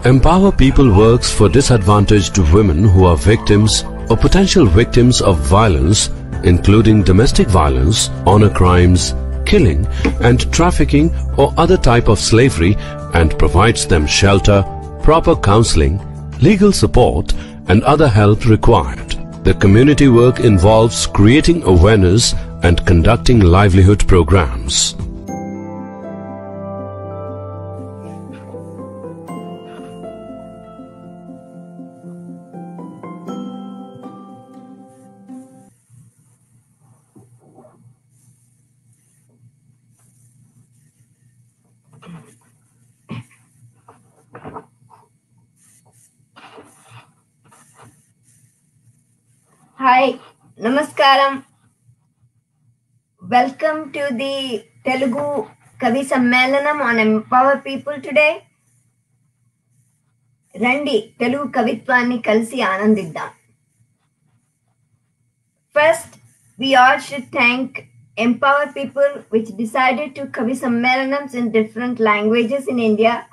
Empower People works for disadvantaged women who are victims or potential victims of violence, including domestic violence, honor crimes, killing and trafficking or other type of slavery, and provides them shelter, proper counseling, legal support and other help required. The community work involves creating awareness and conducting livelihood programs. Hi, Namaskaram. Welcome to the Telugu Kavi Sammelanam on Empower People today. Randi, Telugu Kavitvanni kalisi aanandiddam. First, we all should thank Empower People which decided to Kavi Sammelanams in different languages in India.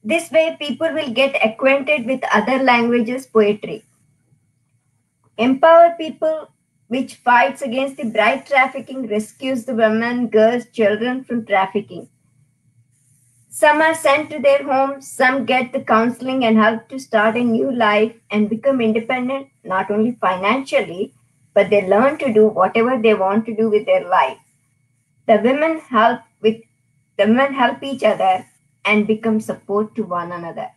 This way people will get acquainted with other languages poetry. Empower People which fights against the bride trafficking, rescues the women, girls, children from trafficking. Some are sent to their homes, some get the counseling and help to start a new life and become independent, not only financially, but they learn to do whatever they want to do with their life. The women help each other and become support to one another.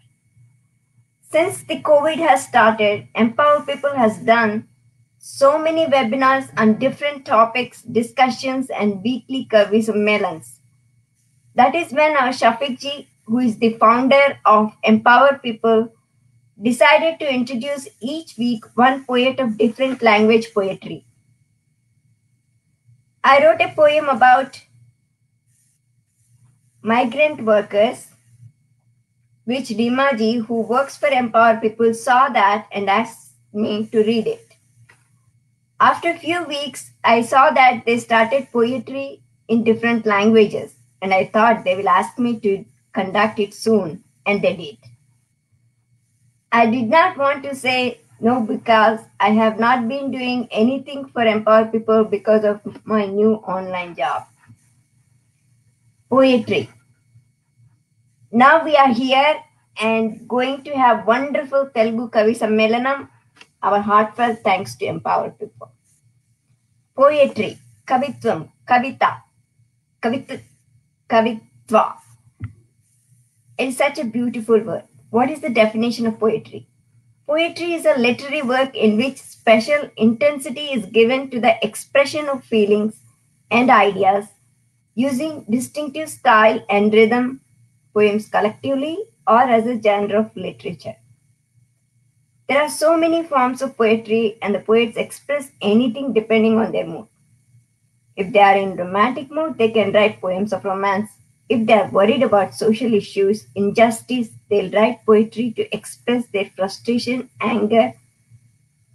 Since the COVID has started, Empower People has done so many webinars on different topics, discussions, and weekly Kavi Sammelans. That is when our Shafiq ji, who is the founder of Empower People, decided to introduce each week one poet of different language poetry. I wrote a poem about migrant workers, which Rima ji, who works for Empower People, saw that and asked me to read it. After a few weeks, I saw that they started poetry in different languages, and I thought they will ask me to conduct it soon, and they did. I did not want to say no because I have not been doing anything for Empower People because of my new online job. Poetry. Now we are here and going to have wonderful Telugu Kavi Sammelanam. Our heartfelt thanks to Empower People. Poetry, Kavitvam, Kavita, Kavitva. It's such a beautiful word. What is the definition of poetry? Poetry is a literary work in which special intensity is given to the expression of feelings and ideas using distinctive style and rhythm, poems collectively or as a genre of literature. There are so many forms of poetry and the poets express anything depending on their mood. If they are in romantic mood, they can write poems of romance. If they are worried about social issues, injustice, they'll write poetry to express their frustration, anger,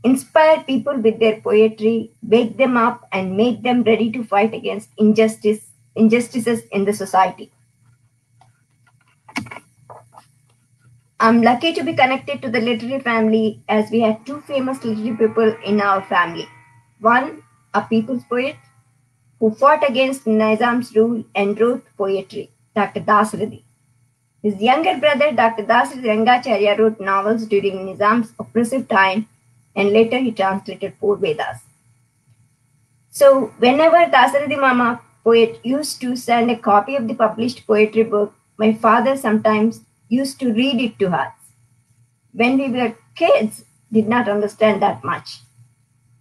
inspire people with their poetry, wake them up and make them ready to fight against injustices in the society. I'm lucky to be connected to the literary family as we had two famous literary people in our family. One, a people's poet who fought against Nizam's rule and wrote poetry, Dr. Dasaradi. His younger brother, Dr. Dasaradi Rangacharya, wrote novels during Nizam's oppressive time and later he translated 4 Vedas. So whenever Dasaradi Mama, poet, used to send a copy of the published poetry book, my father sometimes used to read it to us. When we were kids, did not understand that much.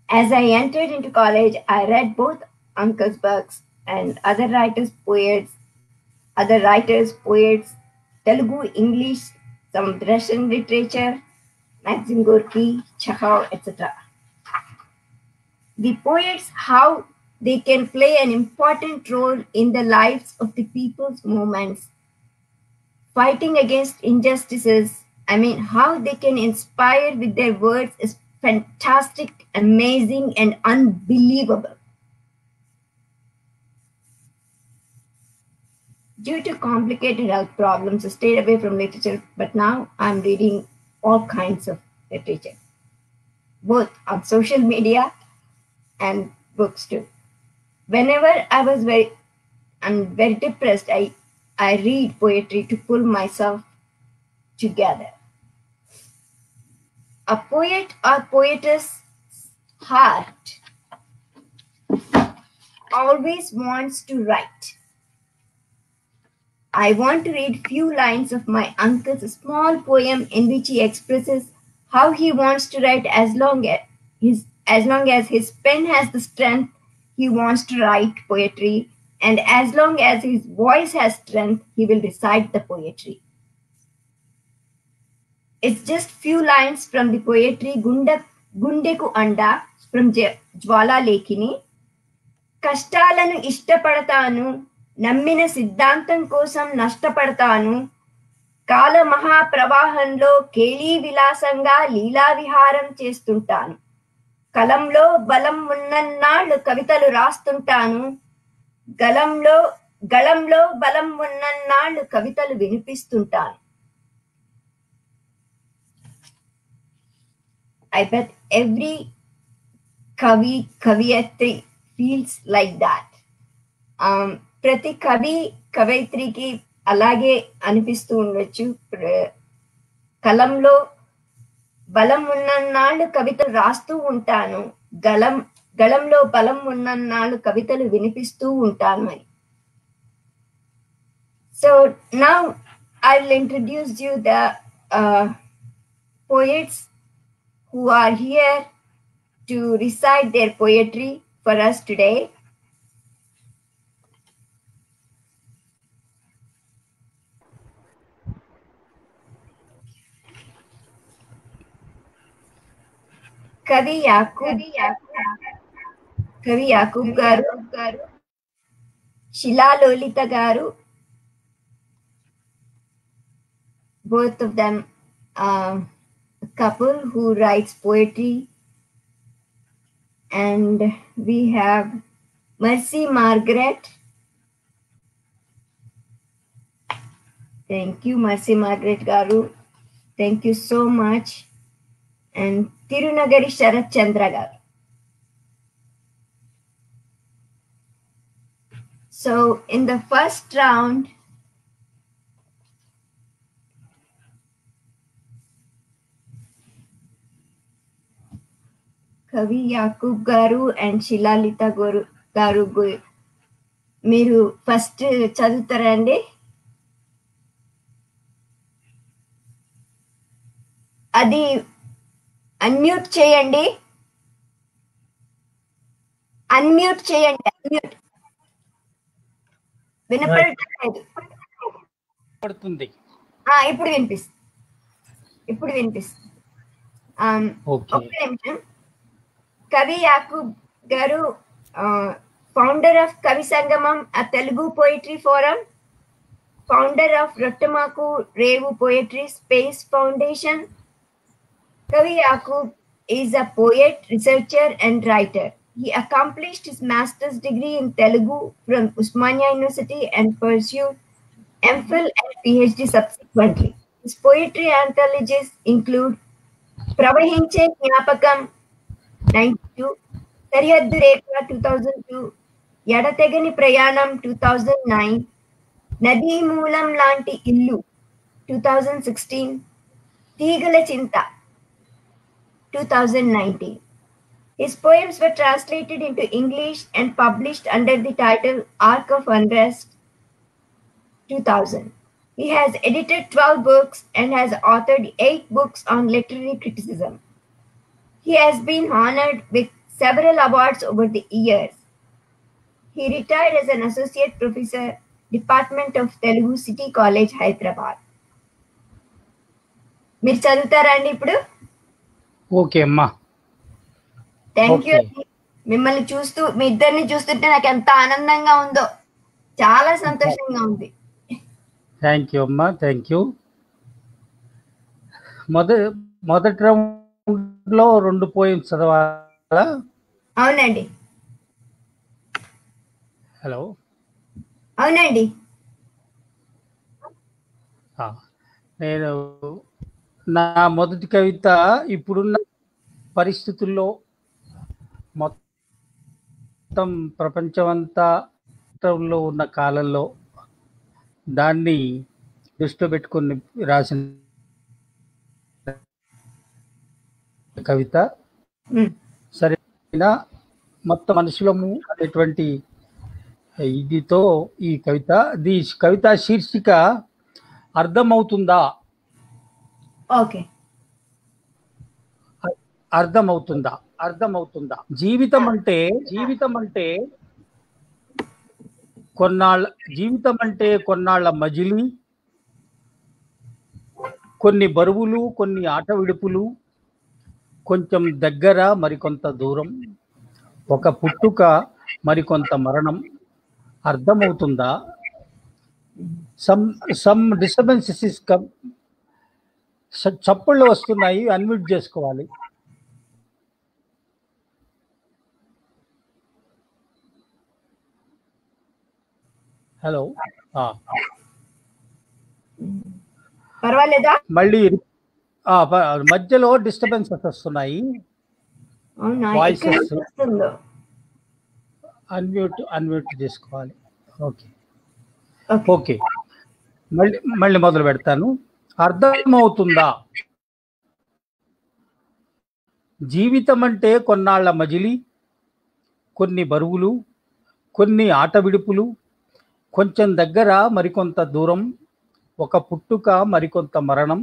As I entered into college, I read both uncle's books and other writers, poets, Telugu, English, some Russian literature, Maxim Gorky, Chekhov, etc. The poets, how they can play an important role in the lives of the people's movements, fighting against injustices. I mean, how they can inspire with their words is fantastic, amazing, and unbelievable. Due to complicated health problems, I stayed away from literature, but now I'm reading all kinds of literature, both on social media and books too. Whenever I'm very depressed, I read poetry to pull myself together. A poet or poetess' heart always wants to write. I want to read few lines of my uncle's small poem in which he expresses how he wants to write as long as his pen has the strength he wants to write poetry, and as long as his voice has strength he will recite the poetry. It's just few lines from the poetry Gundeku Anda from Jwala Lekini. కష్టాలను ఇష్టపడతాను, నమ్మిన సిద్ధాంతం కోసం నష్టపడతాను, కాల మహాప్రవాహంలో కేళీ విలాసంగా లీలా విహారం చేస్తుంటాను, కలంలో బలం ఉన్నన్నాళ్ళు కవితలు రాస్తుంటాను, గళంలో బలం ఉన్నన్నాళ్ళు కవితలు వినిపిస్తుంటాను. I bet every kaviyatri feels like that. ప్రతి కవయిత్రికి అలాగే అనిపిస్తూ ఉండొచ్చు. కలంలో బలం ఉన్నన్నాళ్ళు కవితలు రాస్తూ ఉంటాను, గళంలో బలం ఉన్నన్నాళ్ళు కవితలు వినిపిస్తూ ఉంటాను అని. So now I will introduce you the poets who are here to recite their poetry for us today. Kavi Yakub garu, Shila Lolita garu, both of them a couple who writes poetry. And we have Mercy Margaret. Thank you, Mercy Margaret garu. Thank you so much. And Tirunagari Sharat Chandra garu. So in the first round, Kavi Yakub garu and Shilalita garu మీరు first చదువుతారండి. అది unmute చేయండి. Unmute వినపడట్లేదు. ఇప్పుడు వినిపిస్తుంది. ఒక నిమిషం. కవి యాకూబ్ గారు founder of Kavi Sangamam, a Telugu poetry forum, founder of Rottamaku Revu Poetry Space Foundation. Kavi Yakub is a poet, researcher, and writer. He accomplished his master's degree in Telugu from Usmania University and pursued MPhil and PhD subsequently. His poetry anthologies include Pravahinche Nyapakam 92, Sarihaddu Rekha 2002, ఎడతెగని ప్రయాణం 2009, నదీ మూలం లాంటి ఇల్లు 2016, తీగల చింత 2019. His poems were translated into English and published under the title Arc of Unrest 2000. He has edited 12 books and has authored 8 books on literary criticism. He has been honored with several awards over the years. He retired as an associate professor, Department of Telugu, City College, Hyderabad. మీరు చదువుతారా అండి ఇప్పుడు? Okay అమ్మా. Thank you. మిమ్మల్ని చూస్తూ మీ ఇద్దరిని చూస్తుంటే నాకు ఎంత ఆనందంగా ఉందో, చాలా సంతోషంగా ఉంది. థ్యాంక్ యూ అమ్మా, థ్యాంక్ యూ. మొదటి రౌండ్లో 2 పోయిమ్స్ చదవాలా? అవునండి. హలో. అవునండి. ఆ, నేను నా మొదటి కవిత ఇప్పుడున్న పరిస్థితుల్లో మొత్తం ప్రపంచమంతా లో ఉన్న కాలంలో దాన్ని దృష్టిలో పెట్టుకుని రాసిన కవిత. సరైన మొత్తం మనుషులము అనేటువంటి ఇదితో ఈ కవిత శీర్షిక అర్థమవుతుందా. ఓకే, అర్థమవుతుందా. జీవితం అంటే కొన్నాళ్ళ మజిలీ, కొన్ని బరువులు, కొన్ని ఆట విడుపులు, కొంచెం దగ్గర మరికొంత దూరం, ఒక పుట్టుక మరికొంత మరణం. అర్థమవుతుందా. సమ్ డిస్టర్బెన్సెస్ ఇస్ చప్పుళ్ళు వస్తున్నాయి, అన్మ్యూట్ చేసుకోవాలి. హలో, పర్వాలేదా? మళ్ళీ మధ్యలో డిస్టర్బెన్సెస్ వస్తున్నాయి, వాయిసెస్. అన్మ్యూట్ చేసుకోవాలి. ఓకే, మళ్ళీ మొదలు పెడతాను. అర్థమవుతుందా. జీవితం అంటే కొన్నాళ్ల మజిలీ, కొన్ని బరువులు, కొన్ని ఆట విడుపులు, కొంచెం దగ్గర మరికొంత దూరం, ఒక పుట్టుక మరికొంత మరణం.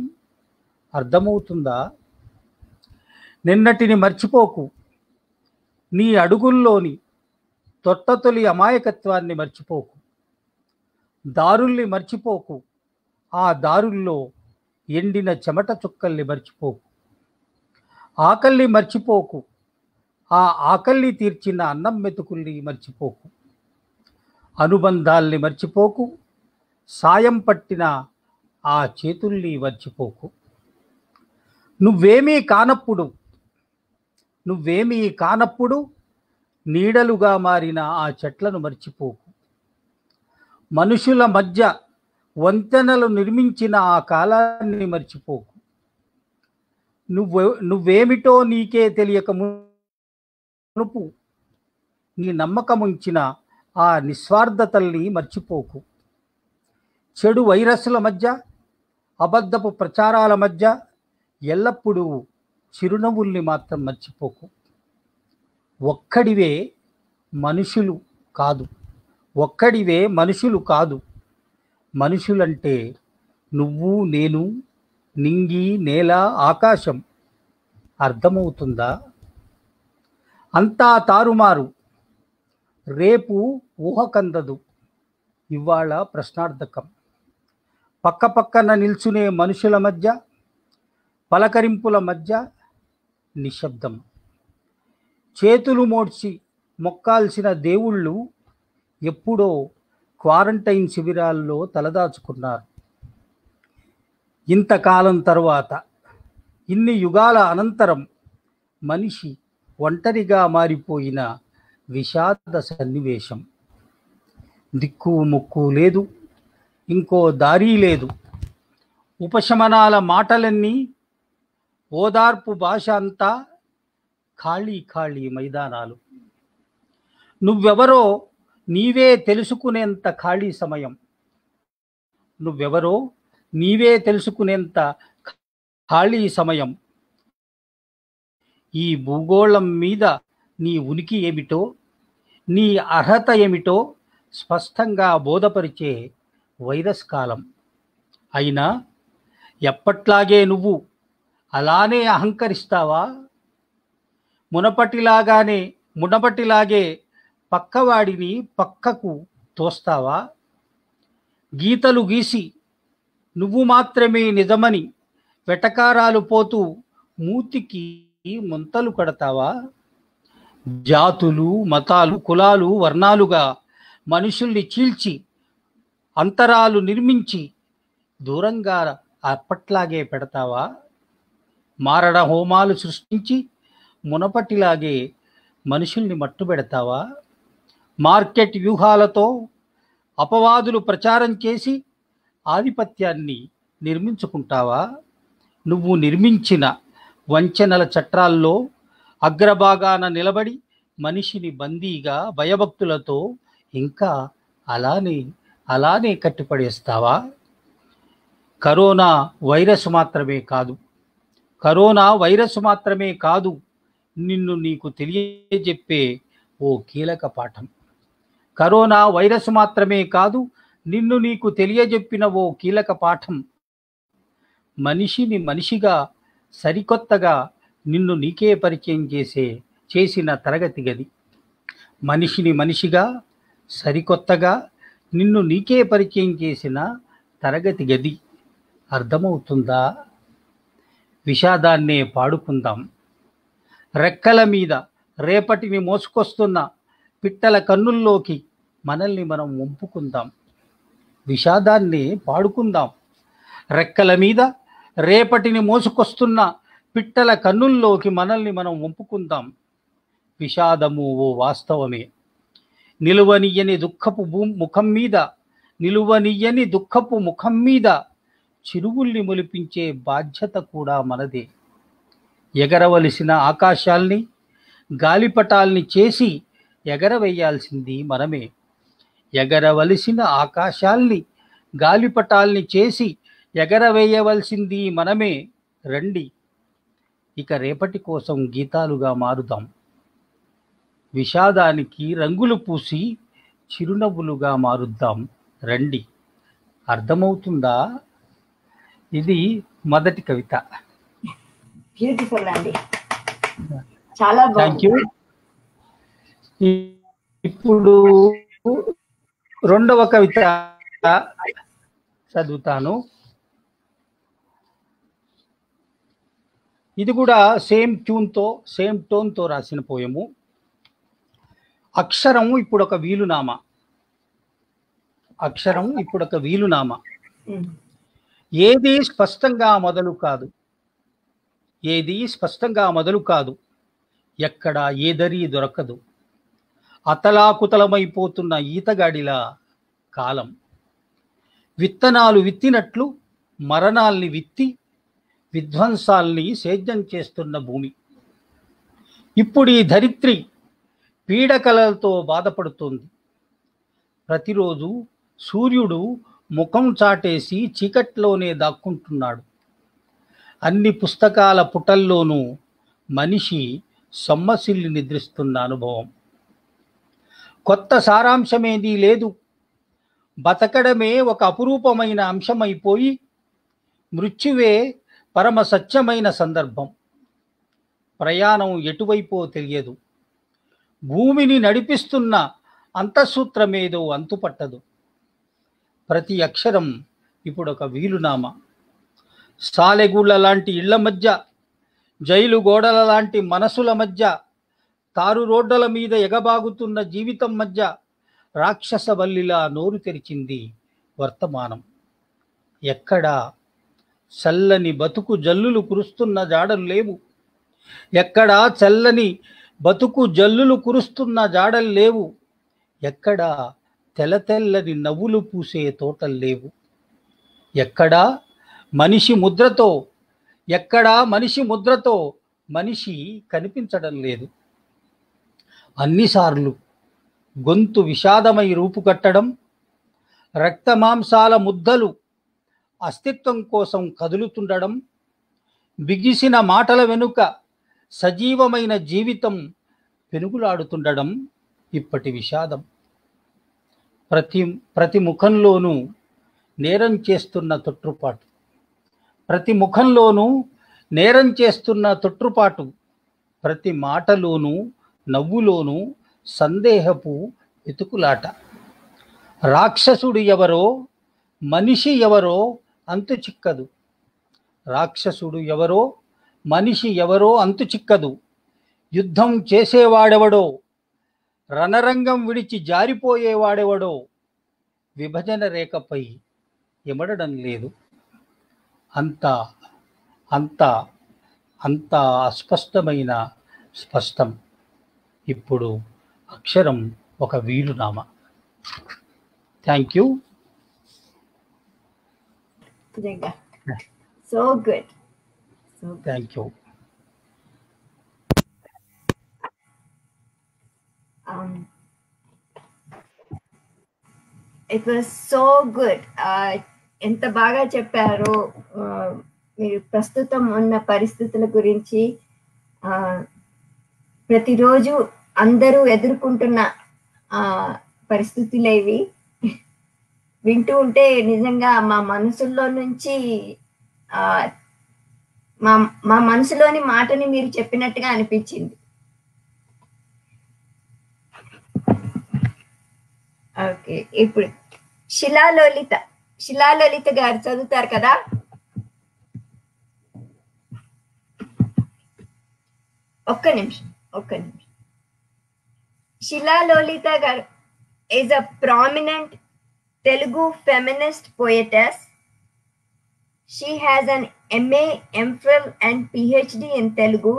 అర్థమవుతుందా. నిన్నటిని మర్చిపోకు, నీ అడుగుల్లోని తొట్టతొలి అమాయకత్వాన్ని మర్చిపోకు, దారుల్ని మర్చిపోకు, ఆ దారుల్లో ఎండిన చెమట చుక్కల్ని మర్చిపోకు, ఆకల్ని మర్చిపోకు, ఆ ఆకల్ని తీర్చిన అన్నం మెతుకుల్ని మర్చిపోకు, అనుబంధాల్ని మర్చిపోకు, సాయం పట్టిన ఆ చేతుల్ని మర్చిపోకు. నువ్వేమీ కానప్పుడు నీడలుగా మారిన ఆ చెట్లను మర్చిపోకు, మనుషుల మధ్య వంతెనలు నిర్మించిన ఆ కాలాన్ని మర్చిపోకు, నువ్వేమిటో నీకే తెలియక మునుపు నీ నమ్మకముంచిన ఆ నిస్వార్థతల్ని మర్చిపోకు, చెడు వైరస్ల మధ్య, అబద్ధపు ప్రచారాల మధ్య ఎల్లప్పుడూ చిరునవ్వుల్ని మాత్రం మర్చిపోకు. ఒక్కడివే మనుషులు కాదు, మనుషులంటే నువ్వు, నేను, నింగి, నేల, ఆకాశం. అర్థమవుతుందా. అంతా తారుమారు, రేపు ఊహకందదు, ఇవాళ ప్రశ్నార్థకం. పక్కపక్కన నిల్చునే మనుషుల మధ్య, పలకరింపుల మధ్య నిశ్శబ్దం. చేతులు మోడ్చి మొక్కాల్సిన దేవుళ్ళు ఎప్పుడో క్వారంటైన్ శిబిరాల్లో తలదాచుకున్నారు. ఇంతకాలం తరువాత, ఇన్ని యుగాల అనంతరం మనిషి ఒంటరిగా మారిపోయిన విషాద సన్నివేశం. దిక్కు ముక్కు లేదు, ఇంకో దారి లేదు. ఉపశమనాల మాటలన్నీ, ఓదార్పు భాష అంతా ఖాళీ ఖాళీ మైదానాలు. నువ్వెవరో నీవే తెలుసుకునేంత ఖాళీ సమయం. ఈ భూగోళం మీద నీ ఉనికి ఏమిటో, నీ అర్హత ఏమిటో స్పష్టంగా బోధపరిచే వైరస్ కాలం. అయినా ఎప్పట్లాగే నువ్వు అలానే అహంకరిస్తావా. మునపటిలాగే పక్కవాడిని పక్కకు తోస్తావా. గీతలు గీసి నువ్వు మాత్రమే నిజమని వెటకారాలు పోతూ మూతికి ముంతలు కడతావా. జాతులు, మతాలు, కులాలు, వర్ణాలుగా మనుషుల్ని చీల్చి, అంతరాలు నిర్మించి దూరంగా అప్పట్లాగే పెడతావా. మారణ హోమాలు సృష్టించి మునపటిలాగే మనుషుల్ని మట్టుబెడతావా. మార్కెట్ వ్యూహాలతో అపవాదులు ప్రచారం చేసి ఆధిపత్యాన్ని నిర్మించుకుంటావా? నువ్వు నిర్మించిన వంచనల చట్రాల్లో అగ్రభాగాన నిలబడి మనిషిని బందీగా భయభక్తులతో ఇంకా అలానే అలానే కట్టిపడేస్తావా? కరోనా వైరస్ మాత్రమే కాదు, కరోనా వైరస్ మాత్రమే కాదు, నిన్ను నీకు తెలియజెప్పే ఓ కీలక పాఠం. కరోనా వైరస్ మాత్రమే కాదు, నిన్ను నీకు తెలియజెప్పిన ఓ కీలక పాఠం. మనిషిని మనిషిగా సరికొత్తగా నిన్ను నీకే పరిచయం చేసిన తరగతి గది. మనిషిని మనిషిగా సరికొత్తగా నిన్ను నీకే పరిచయం చేసిన తరగతి గది. అర్థమవుతుందా? విషాదాన్నే పాడుకుందాం. రెక్కల మీద రేపటిని మోసుకొస్తున్న పిట్టల కన్నుల్లోకి మనల్ని మనం వంపుకుందాం. విషాదాన్ని పాడుకుందాం. రెక్కల మీద రేపటిని మోసుకొస్తున్న పిట్టల కన్నుల్లోకి మనల్ని మనం వంపుకుందాం. విషాదము ఓ వాస్తవమే. నిలువనియ్యని దుఃఖపు ముఖం మీద, నిలువనియ్యని దుఃఖపు ముఖం మీద చిరువుల్ని మొలిపించే బాధ్యత కూడా మనదే. ఎగరవలసిన ఆకాశాల్ని గాలిపటాల్ని చేసి ఎగరవేయాల్సింది మనమే. ఎగరవలసిన ఆకాశాల్ని గాలిపటాల్ని చేసి ఎగరవేయవలసింది మనమే. రండి, ఇక రేపటి కోసం గీతాలుగా మారుదాం. విషాదానికి రంగులు పూసి చిరునవ్వులుగా మారుద్దాం. రండి. అర్థమవుతుందా? ఇది మొదటి కవిత. బ్యూటిఫుల్ అండి, చాలా థ్యాంక్ యూ. ఇప్పుడు రెండవ కవిత చదువుతాను. ఇది కూడా సేమ్ ట్యూన్తో సేమ్ టోన్తో రాసిన పోయము. అక్షరం ఇప్పుడు ఒక వీలునామా. అక్షరం ఇప్పుడు ఒక వీలునామా. ఏది స్పష్టంగా మొదలు కాదు, ఏది స్పష్టంగా మొదలు కాదు, ఎక్కడ ఏదరి దొరకదు. అతలాకుతలమైపోతున్న ఈతగాడిలా కాలం. విత్తనాలు విత్తినట్లు మరణాల్ని విత్తి విధ్వంసాల్ని సేద్యం చేస్తున్న భూమి. ఇప్పుడు ఈ ధరిత్రి పీడకలతో బాధపడుతోంది. ప్రతిరోజు సూర్యుడు ముఖం చాటేసి చీకట్లోనే దాక్కుంటున్నాడు. అన్ని పుస్తకాల పుటల్లోనూ మనిషి సొమ్మసిల్లి నిద్రిస్తున్న అనుభవం. కొత్త సారాంశమేదీ లేదు. బతకడమే ఒక అపురూపమైన అంశమైపోయి మృత్యువే పరమ సత్యమైన సందర్భం. ప్రయాణం ఎటువైపో తెలియదు. భూమిని నడిపిస్తున్న అంతఃసూత్రమేదో అంతుపట్టదు. ప్రతి అక్షరం ఇప్పుడొక వీలునామా. సాలెగూళ్ళ లాంటి ఇళ్ల మధ్య, జైలు గోడల లాంటి మనసుల మధ్య, తారు రోడ్డల మీద ఎగబాగుతున్న జీవితం మధ్య రాక్షస వల్లిలా నోరు తెరిచింది వర్తమానం. ఎక్కడా చల్లని బతుకు జల్లులు కురుస్తున్న జాడలు లేవు. ఎక్కడా చల్లని బతుకు జల్లులు కురుస్తున్న జాడలు లేవు. ఎక్కడా తెల్ల తెల్లని నవ్వులు పూసే తోటలు లేవు. ఎక్కడా మనిషి ముద్రతో, ఎక్కడా మనిషి ముద్రతో మనిషి కనిపించడం లేదు. అన్నిసార్లు గొంతు విషాదమై రూపుకట్టడం, రక్తమాంసాల ముద్దలు అస్తిత్వం కోసం కదులుతుండడం, బిగిసిన మాటల వెనుక సజీవమైన జీవితం పెనుగులాడుతుండడం ఇప్పటి విషాదం. ప్రతి ముఖంలోనూ నేరం చేస్తున్న తొట్టుపాటు, ప్రతి ముఖంలోనూ నేరం చేస్తున్న తొట్టుపాటు, ప్రతి మాటలోనూ నవ్వులోనూ సందేహపు వెతుకులాట. రాక్షసుడు ఎవరో మనిషి ఎవరో అంతు చిక్కదు. రాక్షసుడు ఎవరో మనిషి ఎవరో అంతు చిక్కదు. యుద్ధం చేసేవాడెవడో, రణరంగం విడిచి జారిపోయేవాడెవడో విభజన రేఖపై ఎమడడం లేదు. అంత అంత అంత అస్పష్టమైన స్పష్టం. ఇప్పుడు అక్షరం ఒక వీలునామా. Thank you. So good. So good. Thank you. It was so good. ఎంత బాగా చెప్పారో మీరు ప్రస్తుతం ఉన్న పరిస్థితుల గురించి, ప్రతిరోజు అందరూ ఎదుర్కొంటున్న పరిస్థితులేవి వింటూ ఉంటే నిజంగా మా మనసులో నుంచి మా మనసులోని మాటని మీరు చెప్పినట్టుగా అనిపించింది. ఓకే, ఇప్పుడు శిలాలలిత గారు చదువుతారు కదా. ఒక్క నిమిషం. శిలాలలిత గారు is a prominent Telugu feminist poetess. She has an MA, MPhil and PhD in Telugu.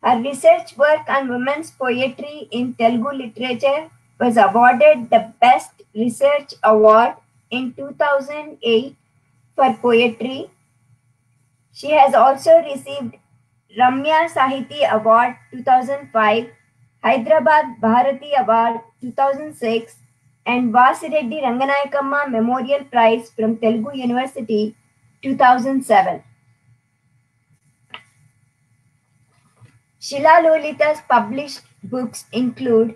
Her research work on women's poetry in Telugu literature was awarded the Best Research Award in 2008 for poetry. She has also received Ramya Sahiti Award 2005, Hyderabad Bharati Award 2006, and Vasireddy Ranganayakamma Memorial Prize from Telugu University 2007. Shilalolita's published books include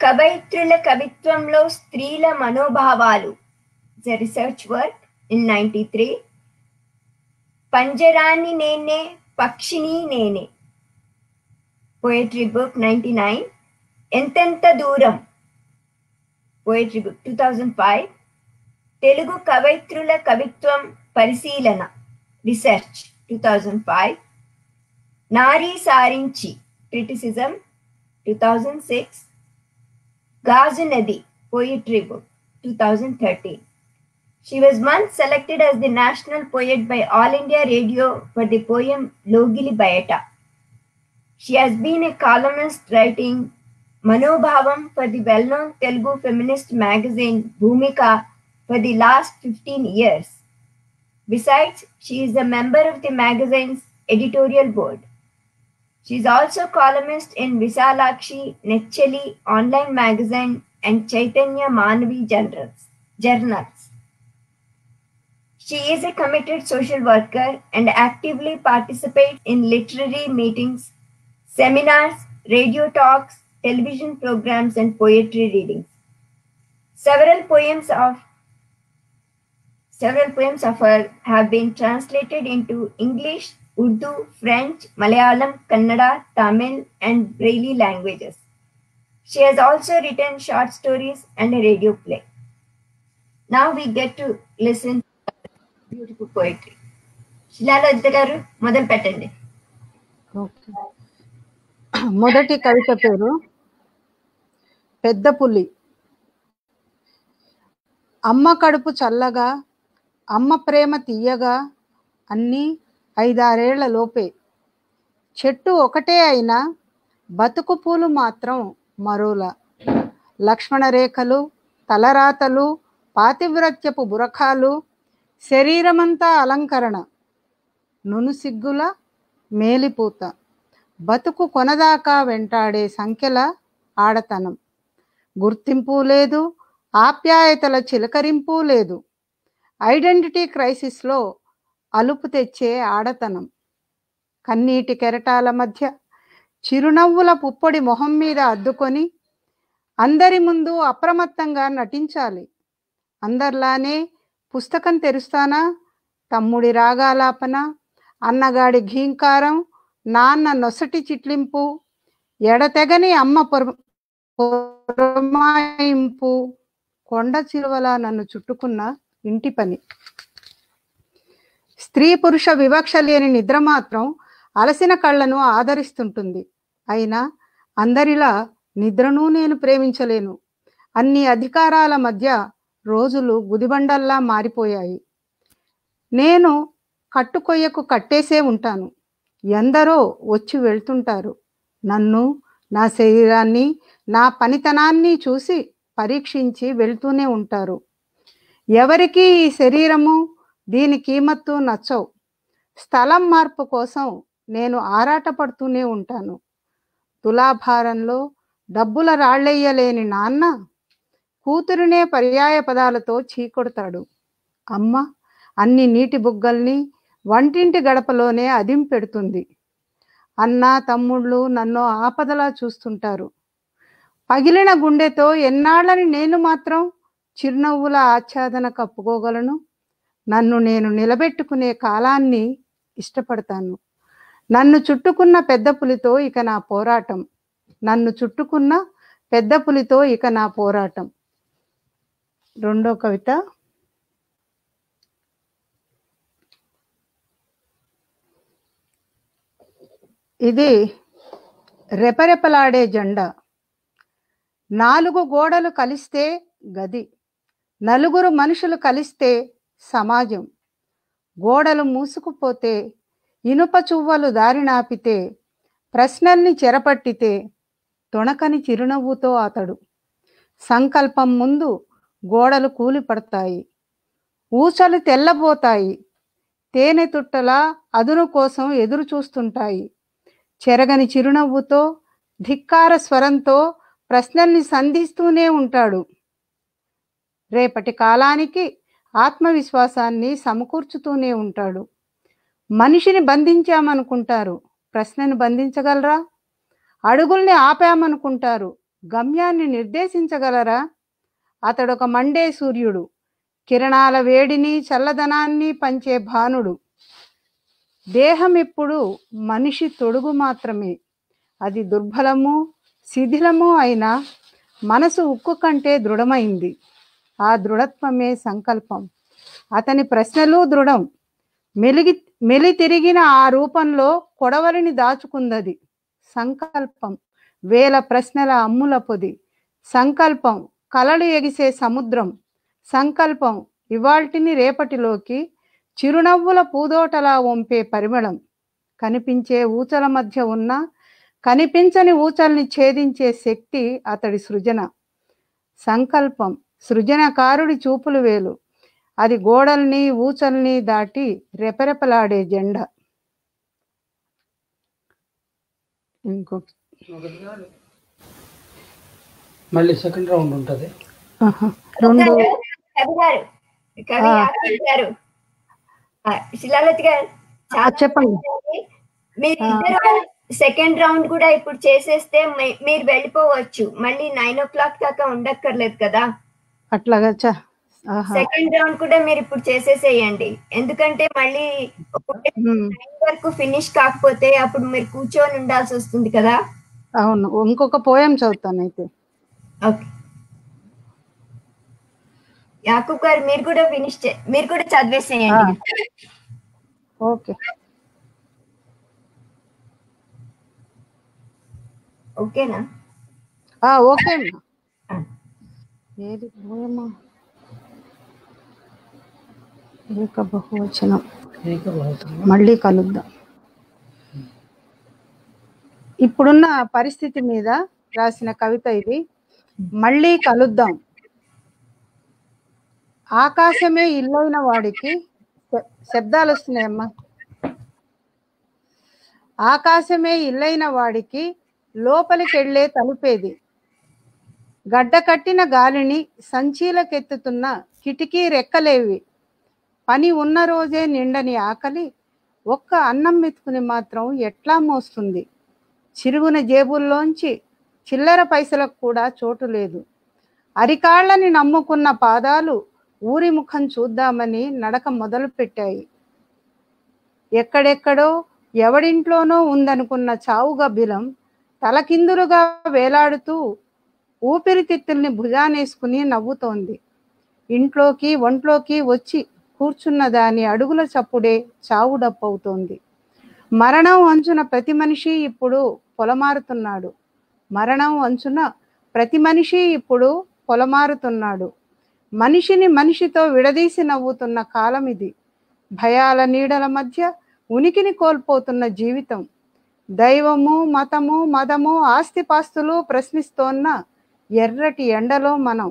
Kavaitruల కవిత్వంలో స్త్రీల మనోభావాలు, it's a research work in 93. పంజరాన్ని నేనే పక్షిని నేనే, poetry book 99. ఎంతెంత దూరం, poetry book 2005. Telugu కవయిత్రుల కవిత్వం పరిశీలన, research 2005. నారీ సారించి, criticism 2006. గాజు నది, poetry book 2013. She was once selected as the national poet by All India Radio for the poem Logili Bayata. She has been a columnist writing Manobhavam for the well-known Telugu feminist magazine Bhumika for the last 15 years. Besides, she is a member of the magazine's editorial board. She is also columnist in Visalakshi, Nechali online magazine and Chaitanya Manavi journals. She is a committed social worker and actively participates in literary meetings, seminars, radio talks, television programs, and poetry readings. Several poems of her have been translated into English, Urdu, French, Malayalam, Kannada, Tamil, and Braille languages. She has also written short stories and a radio play. Now we get to listen to beautiful poetry. శిలాలలిత గారు మొదలు పెట్టండి. Okay, మొదటి కవిత పేరు పెద్ద పులి. అమ్మ కడుపు చల్లగా, అమ్మ ప్రేమ తీయగా, అన్నీ 5-6 ఏళ్ల లోపే. చెట్టు ఒకటే అయినా బతుకు పూలు మాత్రం మరోలా. లక్ష్మణ రేఖలు, తలరాతలు, పాతివ్రత్యపు బురఖాలు, శరీరమంతా అలంకరణ, నునుసిగ్గుల మేలిపూత, బతుకు కొనదాకా వెంటాడే సంఖ్యల ఆడతనం. గుర్తింపు లేదు, ఆప్యాయతల చిలకరింపు లేదు. ఐడెంటిటీ క్రైసిస్లో అలుపు తెచ్చే ఆడతనం. కన్నీటి కెరటాల మధ్య చిరునవ్వుల పుప్పొడి మొహం మీద అద్దుకొని అందరి ముందు అప్రమత్తంగా నటించాలి. అందరిలానే పుస్తకం తెరుస్తానా, తమ్ముడి రాగాలాపన, అన్నగాడి ఘీంకారం, నాన్న నొసటి చిట్లింపు, ఎడతెగని అమ్మ పొరమాయింపు, కొండ చిలువలా నన్ను చుట్టుకున్న ఇంటి పని. స్త్రీ పురుష వివక్ష లేని నిద్ర మాత్రం అలసిన కళ్ళను ఆదరిస్తుంటుంది. అయినా అందరిలా నిద్రను నేను ప్రేమించలేను. అన్ని అధికారాల మధ్య రోజులు గుదిబండల్లా మారిపోయాయి. నేను కట్టుకొయ్యకు కట్టేసే ఉంటాను. ఎందరో వచ్చి వెళ్తుంటారు. నన్ను, నా శరీరాన్ని, నా పనితనాన్ని చూసి పరీక్షించి వెళ్తూనే ఉంటారు. ఎవరికి ఈ శరీరము దీని కీమత్తు నచ్చవు. స్థలం మార్పు కోసం నేను ఆరాటపడుతూనే ఉంటాను. తులాభారంలో డబ్బుల రాళ్ళెయ్యలేని నాన్న కూతురునే పర్యాయ పదాలతో చీకొడతాడు. అమ్మ అన్ని నీటి బుగ్గల్ని వంటింటి గడపలోనే అదింపెడుతుంది. అన్న తమ్ముళ్ళు నన్ను ఆపదలా చూస్తుంటారు. పగిలిన గుండెతో ఎన్నాళ్ళని నేను మాత్రం చిరునవ్వుల ఆచ్ఛాదన కప్పుకోగలను. నన్ను నేను నిలబెట్టుకునే కాలాన్ని ఇష్టపడతాను. నన్ను చుట్టుకున్న పెద్ద పులితో ఇక నా పోరాటం. నన్ను చుట్టుకున్న పెద్ద పులితో ఇక నా పోరాటం. రెండో కవిత. ఇది రెపరెపలాడే జెండా. 4 గోడలు కలిస్తే గది, 4 మనుషులు కలిస్తే సమాజం. గోడలు మూసుకుపోతే, ఇనుప చువ్వలు దారినాపితే, ప్రశ్నల్ని చెరపట్టితే తొణకని చిరునవ్వుతో అతడు. సంకల్పం ముందు గోడలు కూలిపడతాయి, ఊచలు తెల్లబోతాయి, తేనె తుట్టలా అదును కోసం ఎదురు చూస్తుంటాయి. చెరగని చిరునవ్వుతో, ధిక్కార స్వరంతో ప్రశ్నల్ని సంధిస్తూనే ఉంటాడు. రేపటి కాలానికి ఆత్మవిశ్వాసాన్ని సమకూర్చుతూనే ఉంటాడు. మనిషిని బంధించామనుకుంటారు, ప్రశ్నను బంధించగలరా? అడుగుల్ని ఆపామనుకుంటారు, గమ్యాన్ని నిర్దేశించగలరా? అతడొక మండే సూర్యుడు, కిరణాల వేడిని చల్లదనాన్ని పంచే భానుడు. దేహం ఇప్పుడు మనిషి తొడుగు మాత్రమే. అది దుర్బలము శిథిలము అయినా మనసు ఉక్కు కంటే దృఢమైంది. ఆ దృఢత్వమే సంకల్పం. అతని ప్రశ్నలు దృఢం. మెలి తిరిగిన ఆ రూపంలో కొడవలిని దాచుకుందది. సంకల్పం వేల ప్రశ్నల అమ్ముల పొది. సంకల్పం కలలు ఎగిసే సముద్రం. సంకల్పం ఇవాల్టిని రేపటిలోకి చిరునవ్వుల పూదోటలా వంపే పరిమళం. కనిపించే ఊచల మధ్య ఉన్న కనిపించని ఊచల్ని ఛేదించే శక్తి అతడి సృజన. సంకల్పం సృజనకారుడి చూపులు వేలు. అది గోడల్ని ఊచల్ని దాటి రెపరెపలాడే జెండా. మళ్ళీ సెకండ్ రౌండ్ ఉంటుంది. శిలాలత గారు చెప్పండి. మీరు సెకండ్ రౌండ్ కూడా ఇప్పుడు చేసేస్తే మీరు వెళ్ళిపోవచ్చు. మళ్ళీ 9 o'clock దాకా ఉండక్కర్లేదు కదా. అట్లాగా సెకండ్ రౌండ్ కూడా మీరు ఇప్పుడు చేసేసేయండి. ఎందుకంటే మళ్ళీ 9 వరకు ఫినిష్ కాకపోతే అప్పుడు మీరు కూర్చొని ఉండాల్సి వస్తుంది కదా. అవును, ఇంకొక పోయం చదువుతాను అయితే. ఓకే యాకూబ్ గారు, మీరు కూడా మీరు కూడా చదివేసేయండి. ఓకే ఓకేనా? ఓకే అమ్మా. ఏది పోయమ్మా? ఏక బహువచనం. మళ్ళీ కలుద్దాం. ఇప్పుడున్న పరిస్థితి మీద రాసిన కవిత ఇది. మళ్ళీ కలుద్దాం. ఆకాశమే ఇల్లైన వాడికి శబ్దాలు వస్తున్నాయమ్మా. ఆకాశమే ఇల్లైన వాడికి లోపలికెళ్లే తలుపేది. గడ్డ కట్టిన గాలిని సంచీలకెత్తుతున్న కిటికీ రెక్కలేవి. పని ఉన్న రోజే నిండని ఆకలి ఒక్క అన్నం మెతుకుని మాత్రం ఎట్లా మోస్తుంది. చిరుగున జేబుల్లోంచి చిల్లర పైసలకు కూడా చోటు లేదు. అరికాళ్ళని నమ్ముకున్న పాదాలు ఊరి ముఖం చూద్దామని నడక మొదలు పెట్టాయి. ఎక్కడెక్కడో ఎవడింట్లోనో ఉందనుకున్న చావు గబ్బిలం తలకిందులుగా వేలాడుతూ ఊపిరితిత్తుల్ని భుజానేసుకుని నవ్వుతోంది. ఇంట్లోకి ఒంట్లోకి వచ్చి కూర్చున్న దాని అడుగుల చప్పుడే చావు డప్పవుతోంది. మరణం అంచున ప్రతి మనిషి ఇప్పుడు పొలమారుతున్నాడు. మరణం అంచున ప్రతి మనిషి ఇప్పుడు పొలమారుతున్నాడు. మనిషిని మనిషితో విడదీసి నవ్వుతున్న కాలం ఇది. భయాల నీడల మధ్య ఉనికిని కోల్పోతున్న జీవితం. దైవము మతము మదము ఆస్తిపాస్తులు ప్రశ్నిస్తోన్న ఎర్రటి ఎండలో మనం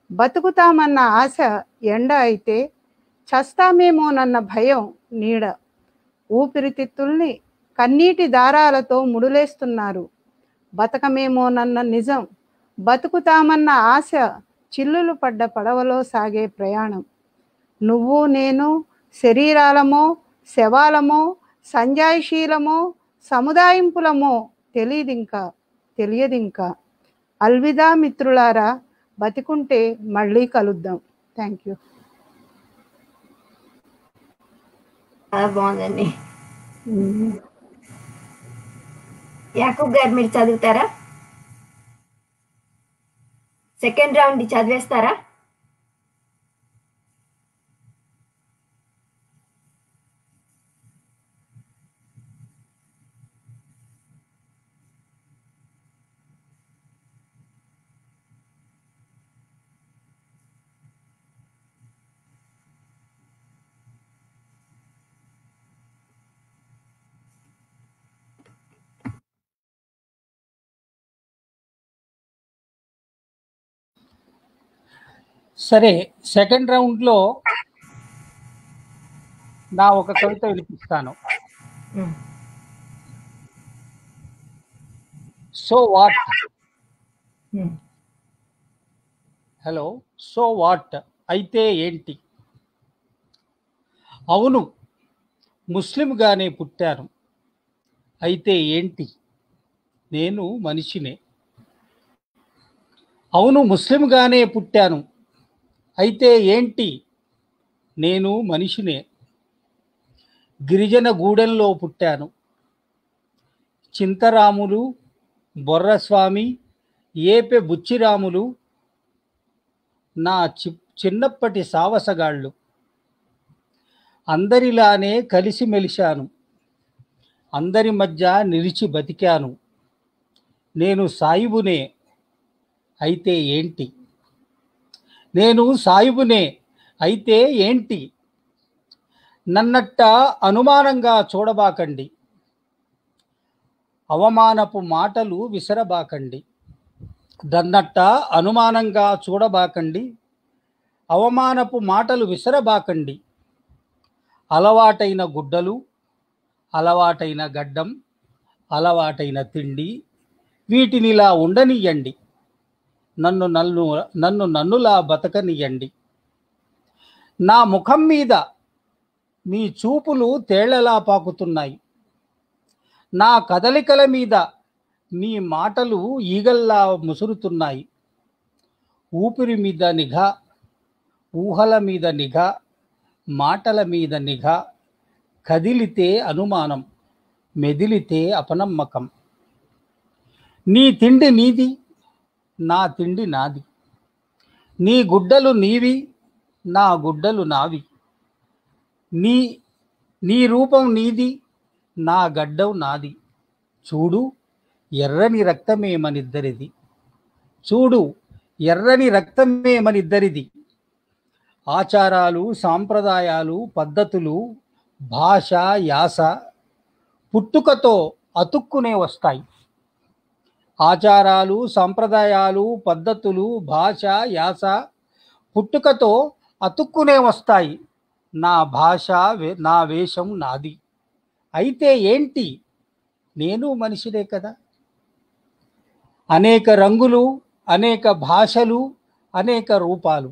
బతుకుతామన్న ఆశ ఎండ అయితే చస్తామేమోనన్న భయం నీడ. ఊపిరితిత్తుల్ని కన్నీటి దారాలతో ముడులేస్తున్నారు. బతకమేమోనన్న నిజం, బతుకుతామన్న ఆశ చిల్లులు పడ్డ పడవలో సాగే ప్రయాణం. నువ్వు నేను శరీరాలమో శవాలమో సంజాయిషీలమో సముదాయింపులమో తెలియదింకా. అల్విదా మిత్రులారా, బతికుంటే మళ్ళీ కలుద్దాం. Thank you. బాగుందండి. యాకూబ్ గారు మీరు చదువుతారా? సెకండ్ రౌండ్ చదివేస్తారా? సరే, సెకండ్ రౌండ్లో నా ఒక కవిత వినిపిస్తాను. So what. Hello. So what అయితే ఏంటి? అవును, ముస్లింగానే పుట్టాను. అయితే ఏంటి? నేను మనిషినే. అవును, ముస్లింగానే పుట్టాను. అయితే ఏంటి? నేను మనిషినే. గిరిజన గూడెంలో పుట్టాను. చింతరాములు, బొర్రస్వామి, ఏపె బుచ్చిరాములు నా చిన్నప్పటి సావసగాళ్ళు. అందరిలానే కలిసి మెలిశాను. అందరి మధ్య నిలిచి బతికాను. నేను సాయిబునే. అయితే ఏంటి? నేను సాయిబునే. అయితే ఏంటి? నన్నట్ట అనుమానంగా చూడబాకండి. అవమానపు మాటలు విసరబాకండి. దన్నట్ట అనుమానంగా చూడబాకండి. అవమానపు మాటలు విసరబాకండి. అలవాటైన గుడ్డలు, అలవాటైన గడ్డం, అలవాటైన తిండి, వీటినిలా ఉండనియండి. నన్నులా బతకనియండి. నా ముఖం మీద మీ చూపులు తేళ్లలా పాకుతున్నాయి. నా కదలికల మీద మీ మాటలు ఈగల్లా ముసురుతున్నాయి. ఊపిరి మీద నిఘా, ఊహల మీద నిఘా, మాటల మీద నిఘా. కదిలితే అనుమానం, మెదిలితే అపనమ్మకం. నీ తిండి నీది, నా తిండి నాది. నీ గుడ్డలు నీవి, నా గుడ్డలు నావి. నీ రూపం నీది, నా గడ్డం నాది. చూడు ఎర్రని రక్తమే మనిద్దరిది. చూడు ఎర్రని రక్తమే మనిద్దరిది. ఆచారాలు, సాంప్రదాయాలు, పద్ధతులు, భాష, యాస పుట్టుకతో అతుక్కునే వస్తాయి. ఆచారాలు, సంప్రదాయాలు, పద్ధతులు, భాష, యాస పుట్టుకతో అతుక్కునే వస్తాయి. నా భాష, నా వేషం నాది. అయితే ఏంటి? నేను మనిషినే కదా. అనేక రంగులు, అనేక భాషలు, అనేక రూపాలు.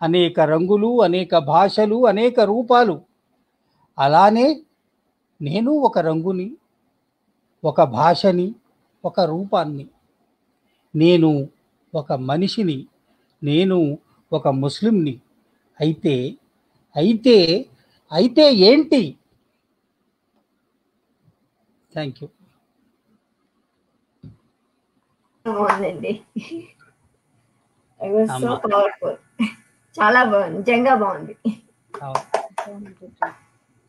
అనేక రంగులు, అనేక భాషలు, అనేక రూపాలు. అలానే నేను ఒక రంగుని, ఒక భాషని, ఒక రూపాన్ని. నేను ఒక మనిషిని, నేను ఒక ముస్లింని. అయితే అయితే అయితే ఏంటి? Thank you. బాగుందండి. So powerful. చాలా బాగుంది, నిజంగా బాగుంది.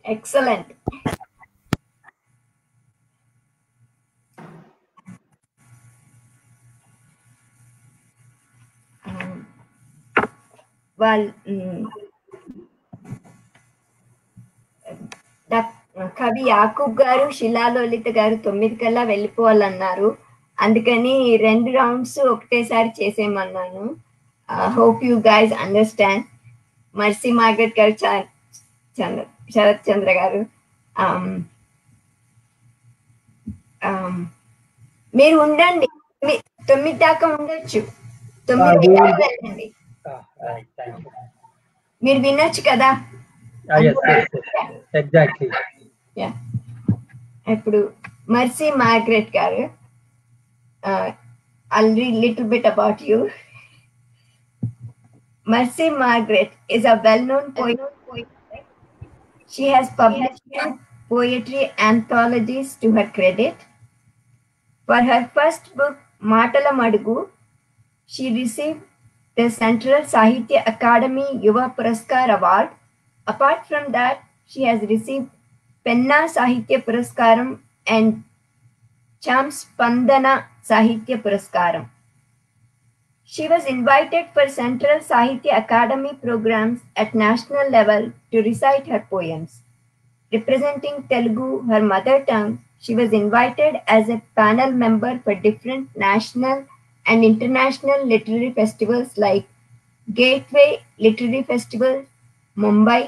ఎక్సలెంట్. కవి యాకూబ్ గారు, శిలాలోలిత గారు 9 కల్లా వెళ్ళిపోవాలన్నారు. అందుకని 2 రౌండ్స్ ఒకటేసారి చేసేయమన్నాను. Hope you guys understand. Mercy Margaret garu, Sarath Chandra garu, మీరు ఉండండి, 9 దాకా ఉండొచ్చు. 9 వెళ్ళండి, మీరు వినొచ్చు కదా. ఎగ్జాక్ట్లీ. ఇప్పుడు మర్సీ మార్గరెట్ గారు, I'll read little bit about you. Mercy Margaret is a well-known poet. She has published 2 poetry anthologies to her credit. For her first book, Matala Madugu, she received the Central Sahitya Academy Yuva Puraskar Award. Apart from that, she has received Penna Sahitya Puraskaram and Chamspandana Sahitya Puraskaram. She was invited for Central Sahitya Academy programs at national level to recite her poems. Representing Telugu, her mother tongue, she was invited as a panel member for different national and international literary festivals like Gateway Literary Festival, Mumbai,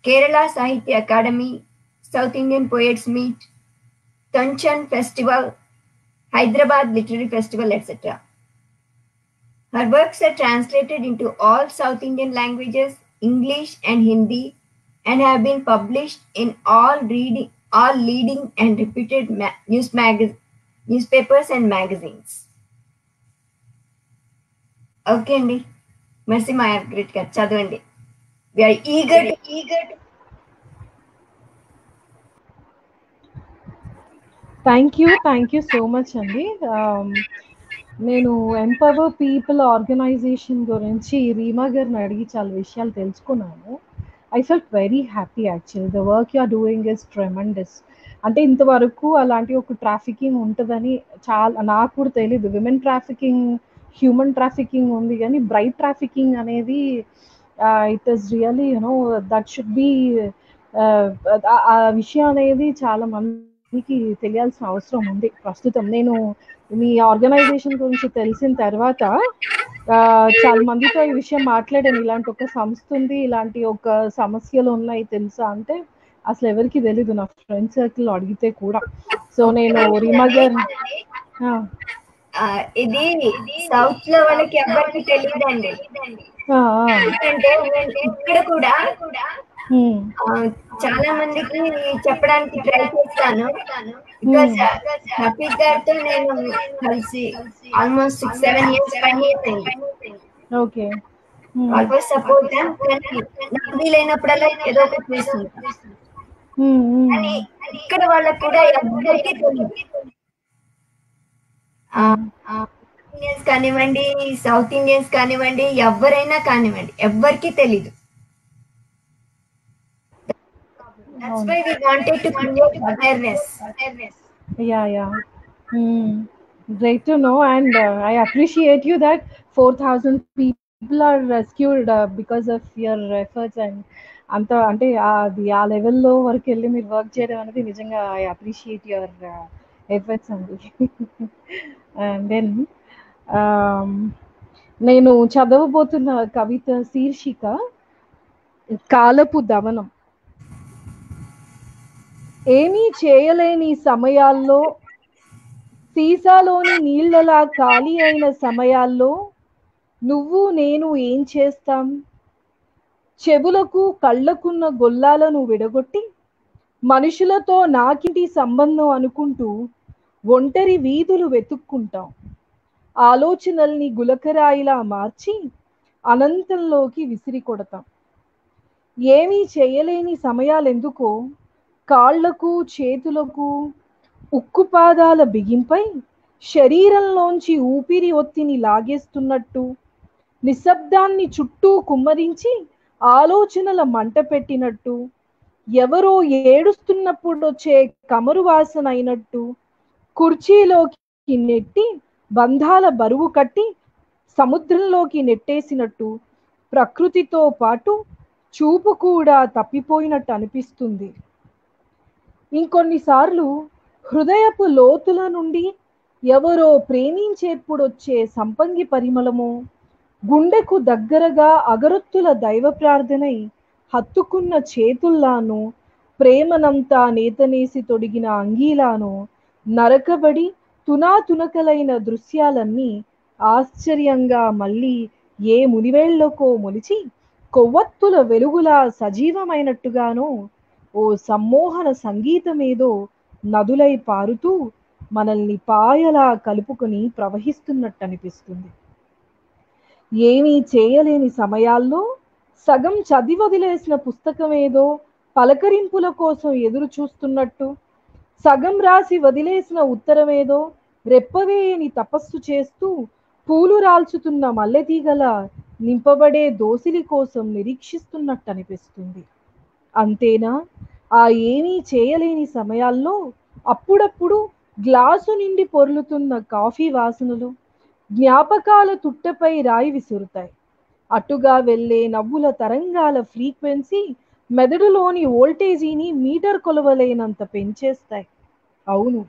Kerala Sahitya Academy, South Indian Poets Meet, Kanchan Festival, Hyderabad Literary Festival, etc. Her works are translated into all South Indian languages, English and Hindi, and have been published in all leading and reputed newspapers and magazines. Okay, Andy. Mercy Margaret garu chadavandi. We are eager to thank you so much అండి. నేను empower people organisation గురించి రీమా గారిని అడిగి చాలా విషయాలు తెలుసుకున్నాను. I felt very happy actually. The work you are doing is tremendous. అంటే ఇంతవరకు అలాంటి ఒక ట్రాఫికింగ్ ఉంటుందని నాకు కూడా తెలీదు. విమెన్ ట్రాఫికింగ్, హ్యూమన్ ట్రాఫికింగ్ ఉంది, కానీ బ్రైట్ ట్రాఫికింగ్ అనేది it is really that should be, ఆ విషయం అనేది చాలా మందికి తెలియాల్సిన అవసరం ఉంది ప్రస్తుతం. నేను మీ ఆర్గనైజేషన్ గురించి తెలిసిన తర్వాత చాలా మందితో ఈ విషయం మాట్లాడాను. ఇలాంటి ఒక సంస్థ ఉంది, ఇలాంటి ఒక సమస్యలు ఉన్నాయి తెలుసా అంటే అసలు ఎవరికి తెలీదు, నా ఫ్రెండ్ సర్కిల్ అడిగితే కూడా. సో నేను రీమా గారు, ఇది సౌత్ లో వాళ్ళకి ఎవరికి తెలియదండి. ఎందుకంటే ఇక్కడ కూడా చాలా మందికి చెప్పడానికి ట్రై చేస్తాను. బికాస్ హఫీజ్ గారితో నేను కలిసి ఆల్మోస్ట్ 6-7 years పనిచేస్తాను. ఓకే, ఆల్మోస్ట్ సపోర్ట్ నాకు వీలైనప్పుడల్లా ఏదో ఒకటి చేస్తుంది. కానీ ఇక్కడ వాళ్ళకి కూడా ఎవరికి తెలియదు. ఇండియన్స్ కానివ్వండి, సౌత్ ఇండియన్స్ కానివ్వండి, ఎవరైనా కానివ్వండి, ఎవ్వరికి తెలీదు. That's why we wanted to create awareness. Yeah. Great to know, and I appreciate you that 4,000 people are rescued because of your efforts. And అంత అంటే అది ఆ లెవెల్లో వరకు వెళ్ళి మీరు వర్క్ చేయడం అనేది నిజంగా ఐ అప్రిషియేట్ యువర్ ఎఫర్ట్స్ అండి. అండ్ దెన్ నేను చదవబోతున్న కవిత శీర్షిక కాలపు దమనం. ఏమీ చేయలేని సమయాల్లో, సీసాలోని నీళ్లలా ఖాళీ అయిన సమయాల్లో నువ్వు నేను ఏం చేస్తాం? చెవులకు కళ్ళకున్న గొల్లాలను విడగొట్టి మనుషులతో నాకింటి సంబంధం అనుకుంటూ ఒంటరి వీధులు వెతుక్కుంటాం. ఆలోచనల్ని గులకరాయిలా మార్చి అనంతంలోకి విసిరి కొడతాం. ఏమీ చేయలేని సమయాలెందుకో కాళ్లకు చేతులకు ఉక్కుపాదాల బిగింపై శరీరంలోంచి ఊపిరి ఒత్తిని లాగేస్తున్నట్టు, నిశ్శబ్దాన్ని చుట్టూ కుమ్మరించి ఆలోచనల మంట పెట్టినట్టు, ఎవరో ఏడుస్తున్నప్పుడు వచ్చే కమరు వాసన అయినట్టు, కుర్చీలోకి నెట్టి బంధాల బరువు కట్టి సముద్రంలోకి నెట్టేసినట్టు, ప్రకృతితో పాటు చూపు కూడా తప్పిపోయినట్టు అనిపిస్తుంది. ఇంకొన్నిసార్లు హృదయపు లోతుల నుండి ఎవరో ప్రేమించేప్పుడు వచ్చే సంపంగి పరిమళమో, గుండెకు దగ్గరగా అగరొత్తుల దైవ ప్రార్థనై హత్తుకున్న చేతుల్లానో, ప్రేమనంతా నేతనేసి తొడిగిన అంగీలానో నరకబడి తునాతునకలైన దృశ్యాలన్నీ ఆశ్చర్యంగా మళ్ళీ ఏ మునివేళ్లకో మొలిచి కొవ్వొత్తుల వెలుగులా సజీవమైనట్టుగానో ఓ సమ్మోహన సంగీతమేదో నదులై పారుతూ మనల్ని పాయలా కలుపుకొని ప్రవహిస్తున్నట్టు అనిపిస్తుంది. ఏమీ చేయలేని సమయాల్లో సగం చదివి వదిలేసిన పుస్తకమేదో పలకరింపుల కోసం ఎదురు చూస్తున్నట్టు, సగం రాసి వదిలేసిన ఉత్తరమేదో రెప్పవేయని తపస్సు చేస్తూ పూలు రాల్చుతున్న మల్లెతీగల నింపబడే దోసిలి కోసం నిరీక్షిస్తున్నట్టు అనిపిస్తుంది. అంతేనా? ఆ ఏమీ చేయలేని సమయాల్లో అప్పుడప్పుడు గ్లాసు నిండి పొర్లుతున్న కాఫీ వాసనలు జ్ఞాపకాల తుట్టపై రాయి విసురుతాయి. అటుగా వెళ్లే నవ్వుల తరంగాల ఫ్రీక్వెన్సీ మెదడులోని వోల్టేజీని మీటర్ కొలవలేనంత పెంచేస్తాయి. అవును,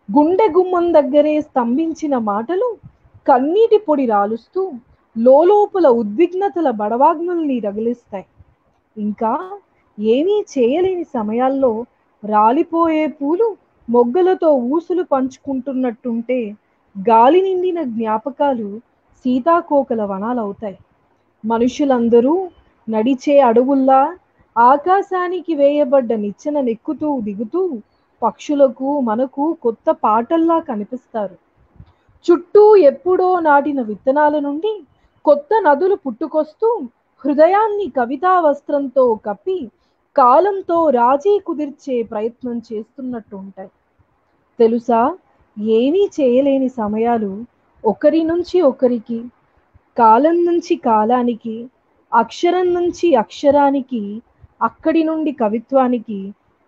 గుండె గుమ్మం దగ్గరే స్తంభించిన మాటలు కన్నీటి పొడి రాలుస్తూ లోపల ఉద్విగ్నతల బడవాగ్నుల్ని రగిలిస్తాయి. ఇంకా ఏమీ చేయలేని సమయాల్లో రాలిపోయే పూలు మొగ్గలతో ఊసులు పంచుకుంటున్నట్టుంటే గాలి నిండిన జ్ఞాపకాలు సీతాకోకల వనాలవుతాయి. మనుషులందరూ నడిచే అడవుల్లా ఆకాశానికి వేయబడ్డ నిచ్చెన నెక్కుతూ దిగుతూ పక్షులకు మనకు కొత్త పాటల్లా కనిపిస్తారు. చుట్టూ ఎప్పుడో నాటిన విత్తనాల నుండి కొత్త నదులు పుట్టుకొస్తూ హృదయాన్ని కవితా వస్త్రంతో కప్పి కాలంతో రాజీ కుదిర్చే ప్రయత్నం చేస్తున్నట్టు ఉంటాయి. తెలుసా, ఏమీ చేయలేని సమయాలు ఒకరి నుంచి ఒకరికి, కాలం నుంచి కాలానికి, అక్షరం నుంచి అక్షరానికి, అక్కడి నుండి కవిత్వానికి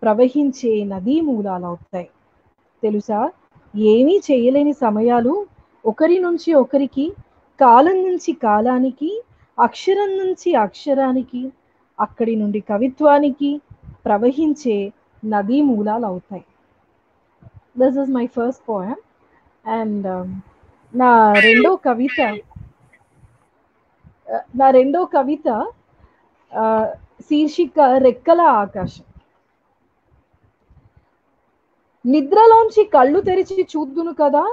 ప్రవహించే నదీ మూలాలవుతాయి. తెలుసా, ఏమీ చేయలేని సమయాలు ఒకరి నుంచి ఒకరికి, కాలం నుంచి కాలానికి, అక్షరం నుంచి అక్షరానికి, అక్కడి నుండి కవిత్వానికి ప్రవహించే నదీ మూలాలవుతాయి. This is my first poem. And నా రెండో కవిత శీర్షిక రెక్కల ఆకాశం. నిద్రలోంచి కళ్ళు తెరిచి చూద్దును కదా,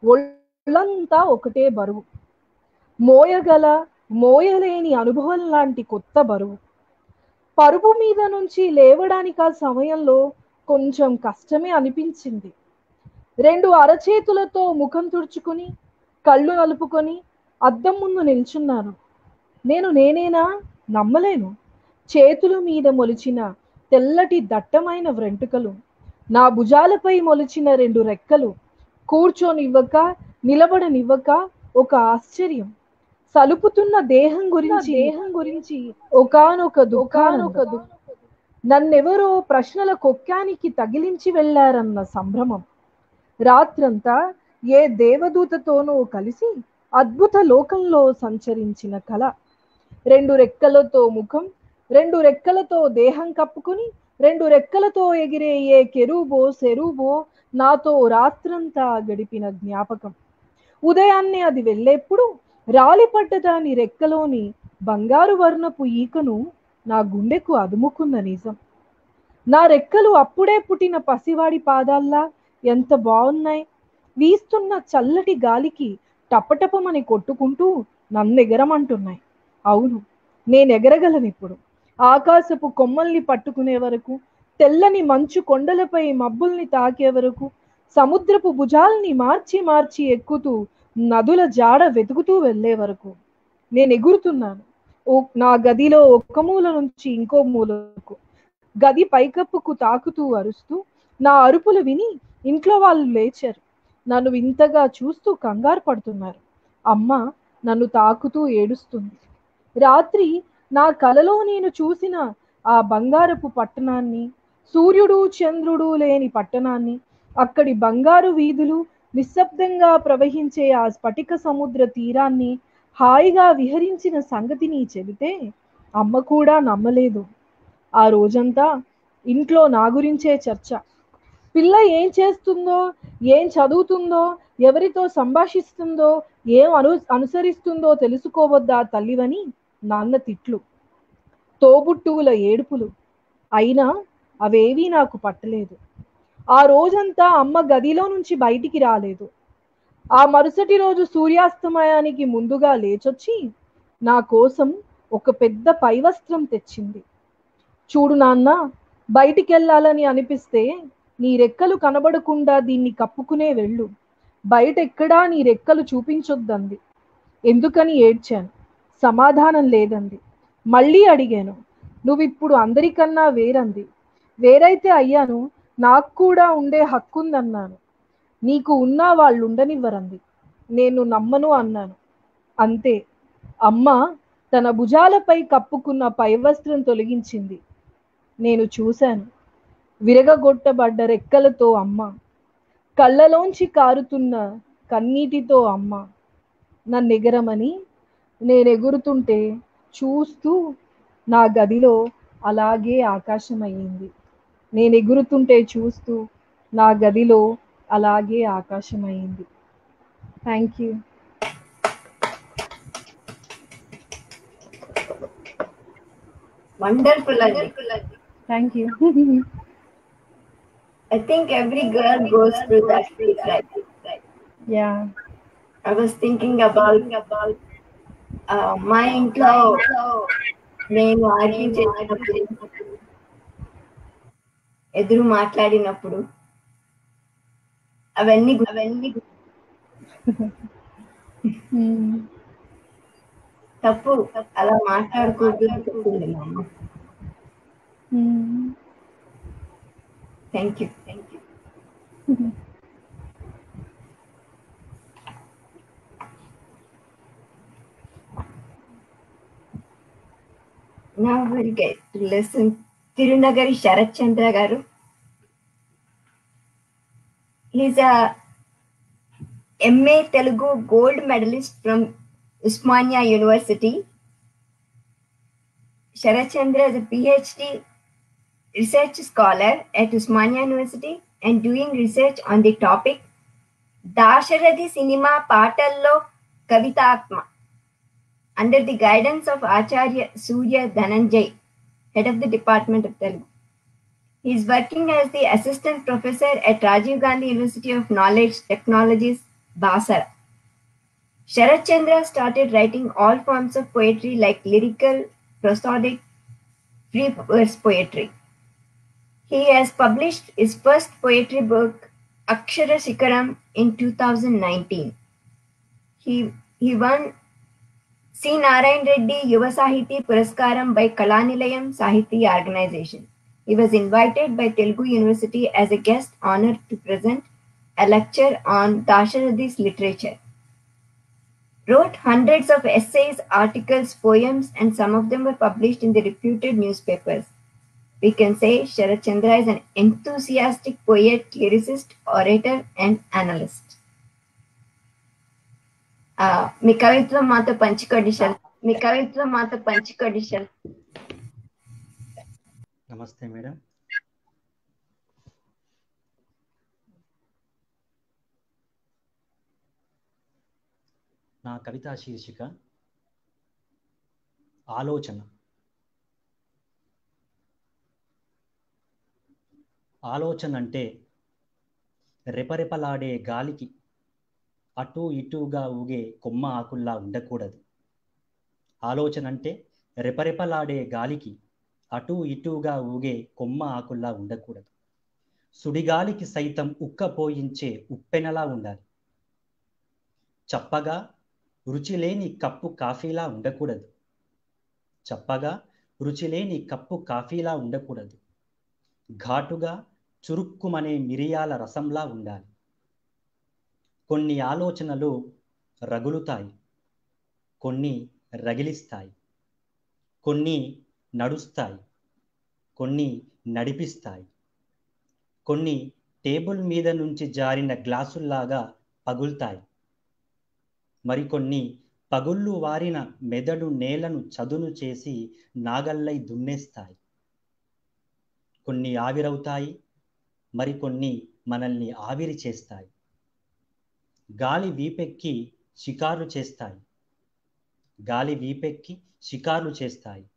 ఒళ్ళంతా ఒకటే బరువు, మోయలేని అనుభవం లాంటి కొత్త బరువు. పరుపు మీద నుంచి లేవడానికి ఆ సమయంలో కొంచెం కష్టమే అనిపించింది. 2 అరచేతులతో ముఖం తుడుచుకుని కళ్ళు నలుపుకొని అద్దం ముందు నిల్చున్నాను. నేనేనా? నమ్మలేను. చేతుల మీద మొలిచిన తెల్లటి దట్టమైన వెంట్రుకలు, నా భుజాలపై మొలిచిన 2 రెక్కలు, కూర్చోనివ్వక నిలబడనివ్వక ఒక ఆశ్చర్యం, సలుపుతున్న దేహం గురించి ఒకానొక దుఃఖానొక నన్నెవరో ప్రశ్నల కొక్కానికి తగిలించి వెళ్లారన్న సంభ్రమం. రాత్రంతా ఏ దేవదూతతోనో కలిసి అద్భుత లోకంలో సంచరించిన కళ. 2 రెక్కలతో ముఖం, 2 రెక్కలతో దేహం కప్పుకుని 2 రెక్కలతో ఎగిరే ఏ కెరూబో నాతో రాత్రంతా గడిపిన జ్ఞాపకం. ఉదయాన్నే అది వెళ్ళేప్పుడు రాలిపడ్డ దాని రెక్కలోని బంగారు వర్ణపు ఈకను నా గుండెకు అదుముకున్న నిజం. నా రెక్కలు అప్పుడే పుట్టిన పసివాడి పాదాల్లా ఎంత బాగున్నాయి. వీస్తున్న చల్లటి గాలికి టపటపమని కొట్టుకుంటూ నన్నెగరమంటున్నాయి. అవును, నేనెగరగలనిప్పుడు. ఆకాశపు కొమ్మల్ని పట్టుకునే వరకు, తెల్లని మంచు కొండలపై మబ్బుల్ని తాకే వరకు, సముద్రపు భుజాల్ని మార్చి ఎక్కుతూ నదుల జాడ వెతుకుతూ వెళ్లే వరకు నేను ఎగురుతున్నాను. నా గదిలో ఒక మూల నుంచి ఇంకో మూలకు, గది పైకప్పుకు తాకుతూ అరుస్తూ. నా అరుపులు విని ఇంట్లో వాళ్ళు లేచారు. నన్ను వింతగా చూస్తూ కంగారు పడుతున్నారు. అమ్మ నన్ను తాకుతూ ఏడుస్తుంది. రాత్రి నా కలలో నేను చూసిన ఆ బంగారపు పట్టణాన్ని, సూర్యుడు చంద్రుడు లేని పట్టణాన్ని, అక్కడి బంగారు వీధులు, నిశ్శబ్దంగా ప్రవహించే ఆ స్ఫటిక సముద్ర తీరాన్ని హాయిగా విహరించిన సంగతిని చెబితే అమ్మ కూడా నమ్మలేదు. ఆ రోజంతా ఇంట్లో నా గురించే చర్చ. పిల్ల ఏం చేస్తుందో, ఏం చదువుతుందో, ఎవరితో సంభాషిస్తుందో, ఏం అనుసరిస్తుందో తెలుసుకోవద్దా తల్లివని నాన్న తిట్లు, తోబుట్టువుల ఏడుపులు. అయినా అవేవీ నాకు పట్టలేదు. ఆ రోజంతా అమ్మ గదిలో నుంచి బయటికి రాలేదు. ఆ మరుసటి రోజు సూర్యాస్తమయానికి ముందుగా లేచొచ్చి నా కోసం ఒక పెద్ద పైవస్త్రం తెచ్చింది. చూడు నాన్న, బయటికెళ్ళాలని అనిపిస్తే నీ రెక్కలు కనబడకుండా దీన్ని కప్పుకునే వెళ్ళు, బయటెక్కడా నీ రెక్కలు చూపించొద్దంది. ఎందుకని ఏడ్చాను. సమాధానం లేదంది. మళ్ళీ అడిగాను. నువ్విప్పుడు అందరికన్నా వేరంది. వేరైతే అయ్యాను, నాకు కూడా ఉండే హక్కుందన్నాను. నీకు ఉన్నా వాళ్ళు ఉండనివ్వరంది. నేను నమ్మను అన్నాను. అంతే. అమ్మ తన భుజాలపై కప్పుకున్న పైవస్త్రం తొలగించింది. నేను చూశాను. విరగగొట్టబడ్డ రెక్కలతో అమ్మ, కళ్ళలోంచి కారుతున్న కన్నీటితో అమ్మ. నన్నెగరమని నేనెగురుతుంటే చూస్తూ నా గదిలో అలాగే ఆకాశమయ్యింది. నేనెగురుతుంటే చూస్తూ నా గదిలో అలాగే ఆకాశమయ్యింది. Thank you. Wonderful. Thank you. I think every girl goes through that phase, right? Yeah. I was thinking about my ఇంట్లో నేను ఆర్గ్యూ చేసినప్పుడు, ఎదురు మాట్లాడినప్పుడు అవన్నీ తప్పు, అలా మాట్లాడకూడదు అని చెప్పింది మా అమ్మ. Thank you. Now we'll get to listen Tirunagari Sharat Chandra garu. He's a MA Telugu gold medalist from Usmania University. Sharat Chandra is a PhD research scholar at Usmania University and doing research on the topic Dasharathy Cinema Patallo Kavitatma under the guidance of Acharya Surya Dhananjay, head of the Department of Telugu. He is working as the assistant professor at Rajiv Gandhi University of Knowledge Technologies, Basara. Sharat Chandra started writing all forms of poetry like lyrical, prosodic, free verse poetry. He has published his first poetry book, Akshara Shikaram, in 2019. He won C. Narayan Reddy Yuva Sahiti Puraskaram by Kalanilayam Sahitya Organization. He was invited by Telugu University as a guest honor to present a lecture on Dasharathy's literature. Wrote hundreds of essays, articles, poems, and some of them were published in the reputed newspapers. We can say Sharat Chandra is an enthusiastic poet, lyricist, orator, and analyst. మీ కవిత్వం మాతో పంచుకోండి sir. నమస్తే madam. నా కవితా శీర్షిక ఆలోచన. ఆలోచన అంటే రెపరెపలాడే గాలికి అటూ ఇటూగా ఊగే కొమ్మ ఆకుల్లా ఉండకూడదు. ఆలోచన అంటే రెపరెపలాడే గాలికి అటూ ఇటూగా ఊగే కొమ్మ ఆకుల్లా ఉండకూడదు. సుడిగాలికి సైతం ఉక్కపోయించే ఉప్పెనలా ఉండాలి. చప్పగా రుచిలేని కప్పు కాఫీలా ఉండకూడదు. చప్పగా రుచిలేని కప్పు కాఫీలా ఉండకూడదు. ఘాటుగా చురుక్కుమనే మిరియాల రసంలా ఉండాలి. కొన్ని ఆలోచనలు రగులుతాయి, కొన్ని రగిలిస్తాయి, కొన్ని నడుస్తాయి, కొన్ని నడిపిస్తాయి, కొన్ని టేబుల్ మీద నుంచి జారిన గ్లాసుల్లాగా పగులుతాయి, మరికొన్ని పగుళ్ళు వారిన మెదడు నేలను చదును చేసి నాగల్లై దున్నేస్తాయి. కొన్ని ఆవిరవుతాయి, మరికొన్ని మనల్ని ఆవిరి చేస్తాయి. గాలి వీపెక్కి షికార్లు చేస్తాయి. గాలి వీపెక్కి షికార్లు చేస్తాయి.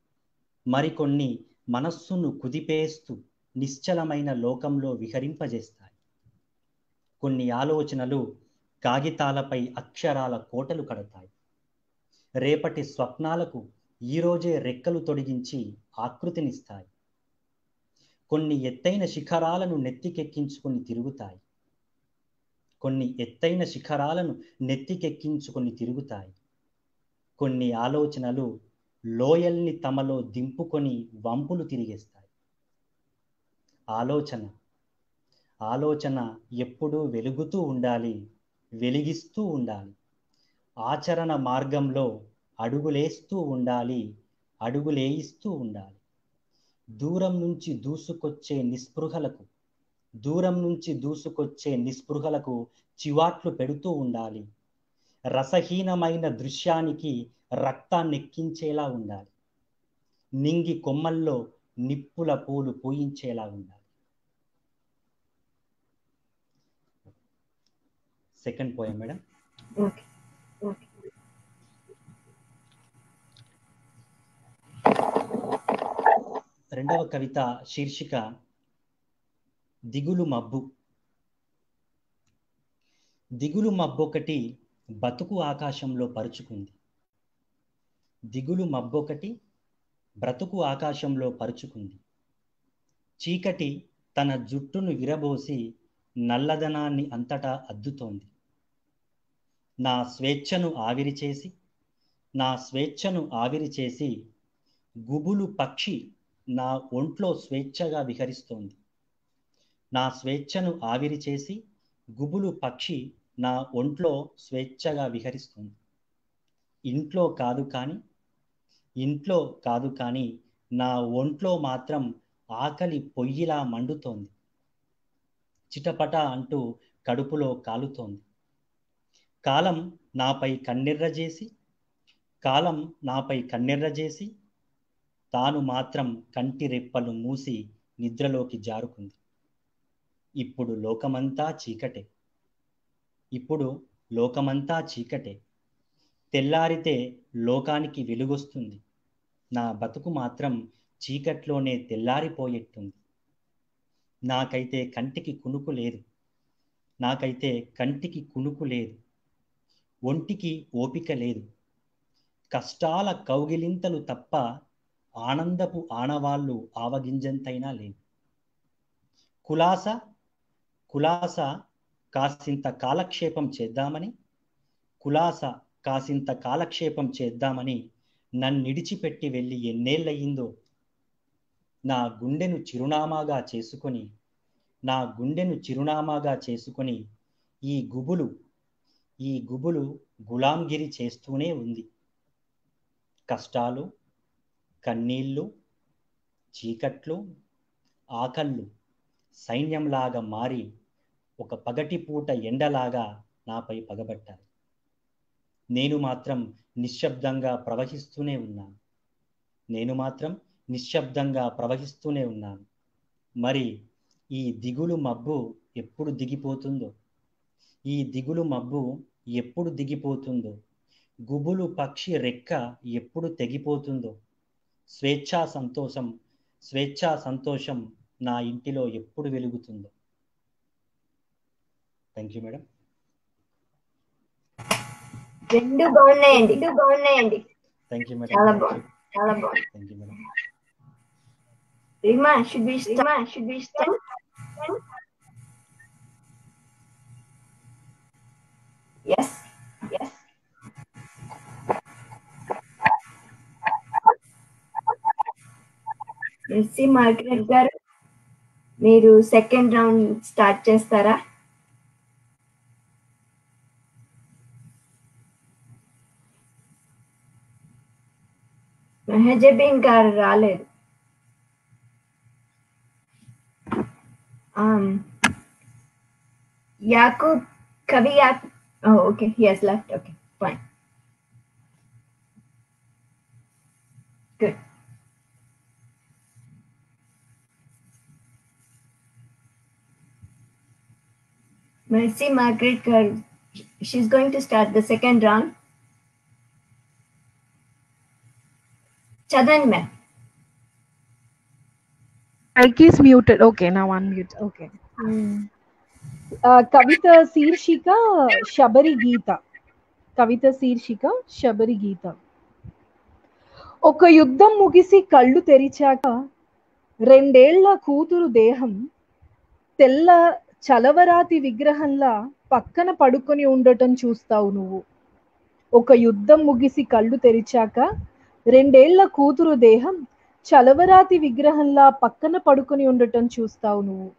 మరికొన్ని మనస్సును కుదిపేస్తూ నిశ్చలమైన లోకంలో విహరింపజేస్తాయి. కొన్ని ఆలోచనలు కాగితాలపై అక్షరాల కోటలు కడతాయి. రేపటి స్వప్నాలకు ఈరోజే రెక్కలు తొడిగించి ఆకృతినిస్తాయి. కొన్ని ఎత్తైన శిఖరాలను నెత్తికెక్కించుకొని తిరుగుతాయి. కొన్ని ఎత్తైన శిఖరాలను నెత్తికెక్కించుకొని తిరుగుతాయి. కొన్ని ఆలోచనలు లోయల్ని తమలో దింపుకొని వంపులు తిరిగేస్తాయి. ఆలోచన ఎప్పుడూ వెలుగుతూ ఉండాలి, వెలిగిస్తూ ఉండాలి. ఆచరణ మార్గంలో అడుగులేస్తూ ఉండాలి, అడుగులేయిస్తూ ఉండాలి. దూరం నుంచి దూసుకొచ్చే నిస్పృహలకు చివాట్లు పెడుతూ ఉండాలి. రసహీనమైన దృశ్యానికి రక్తాన్నెక్కించేలా ఉండాలి. నింగి కొమ్మల్లో నిప్పుల పూలు పూయించేలా ఉండాలి. Second poem madam. ఓకే. రెండవ కవిత శీర్షిక దిగులు మబ్బు. దిగులు మబ్బొకటి బతుకు ఆకాశంలో పరుచుకుంది. దిగులు మబ్బొకటి బ్రతుకు ఆకాశంలో పరుచుకుంది. చీకటి తన జుట్టును విరబోసి నల్లదనాన్ని అంతటా అద్దుతోంది. నా స్వేచ్ఛను ఆవిరి చేసి గుబులు పక్షి నా ఒంట్లో స్వేచ్ఛగా విహరిస్తోంది. నా స్వేచ్ఛను ఆవిరి చేసి గుబులు పక్షి నా ఒంట్లో స్వేచ్ఛగా విహరిస్తుంది. ఇంట్లో కాదు కానీ నా ఒంట్లో మాత్రం ఆకలి పొయ్యిలా మండుతోంది. చిటపట అంటూ కడుపులో కాలుతోంది. కాలం నాపై కన్నెర్ర చేసి తాను మాత్రం కంటి రెప్పలు మూసి నిద్రలోకి జారుకుంది. ఇప్పుడు లోకమంతా చీకటే. తెల్లారితే లోకానికి వెలుగొస్తుంది. నా బతుకు మాత్రం చీకట్లోనే తెల్లారిపోయేట్టుంది. నాకైతే కంటికి కునుకు లేదు. ఒంటికి ఓపిక లేదు. కష్టాల కౌగిలింతలు తప్ప ఆనందపు ఆనవాళ్ళు ఆవగింజంతైనా లేవు. కులాస కాసింత కాలక్షేపం చేద్దామని నన్నిడిచిపెట్టి వెళ్ళి ఎన్నేళ్ళయిందో. నా గుండెను చిరునామాగా చేసుకొని ఈ గుబులు గులాంగిరి చేస్తూనే ఉంది. కష్టాలు, కన్నీళ్ళు, చీకట్లు, ఆకళ్ళు సైన్యంలాగా మారి ఒక పగటిపూట ఎండలాగా నాపై పగబట్టాయి. నేను మాత్రం నిశ్శబ్దంగా ప్రవహిస్తూనే ఉన్నాను. మరి ఈ దిగులు మబ్బు ఎప్పుడు దిగిపోతుందో, గుబులు పక్షి రెక్క ఎప్పుడు తెగిపోతుందో, స్వేచ్ఛా సంతోషం నా ఇంటిలో ఎప్పుడు వెలుగుతుందో. Thank you madam. రెండు బాగున్నాయండి. Thank you madam. చాలా బాగుంది. Thank you madam. Reema, should we start? Yes. Mercy Margaret గారు, మీరు సెకండ్ రౌండ్ స్టార్ట్ చేస్తారా? మెహజబీ ఇంకా రాలేదు. Yakub, Kavi Yakub. Oh, okay, he has left. Okay, fine. Good. Mercy Margaret గారు She's going to start the second round. Chadan ma'am. Mic is muted. Okay, now unmute. Okay. కవిత శీర్షిక శబరి గీత. కవిత శీర్షిక శబరి గీత. ఒక యుద్ధం ముగిసి కళ్ళు తెరిచాక 2 ఏళ్ల కూతురు దేహం తెల్ల చలవరాతి విగ్రహంలా పక్కన పడుకొని ఉండటం చూస్తావు నువ్వు. ఒక యుద్ధం ముగిసి కళ్ళు తెరిచాక 2 ఏళ్ల కూతురు దేహం చలవరాతి విగ్రహంలా పక్కన పడుకొని ఉండటం చూస్తావు నువ్వు.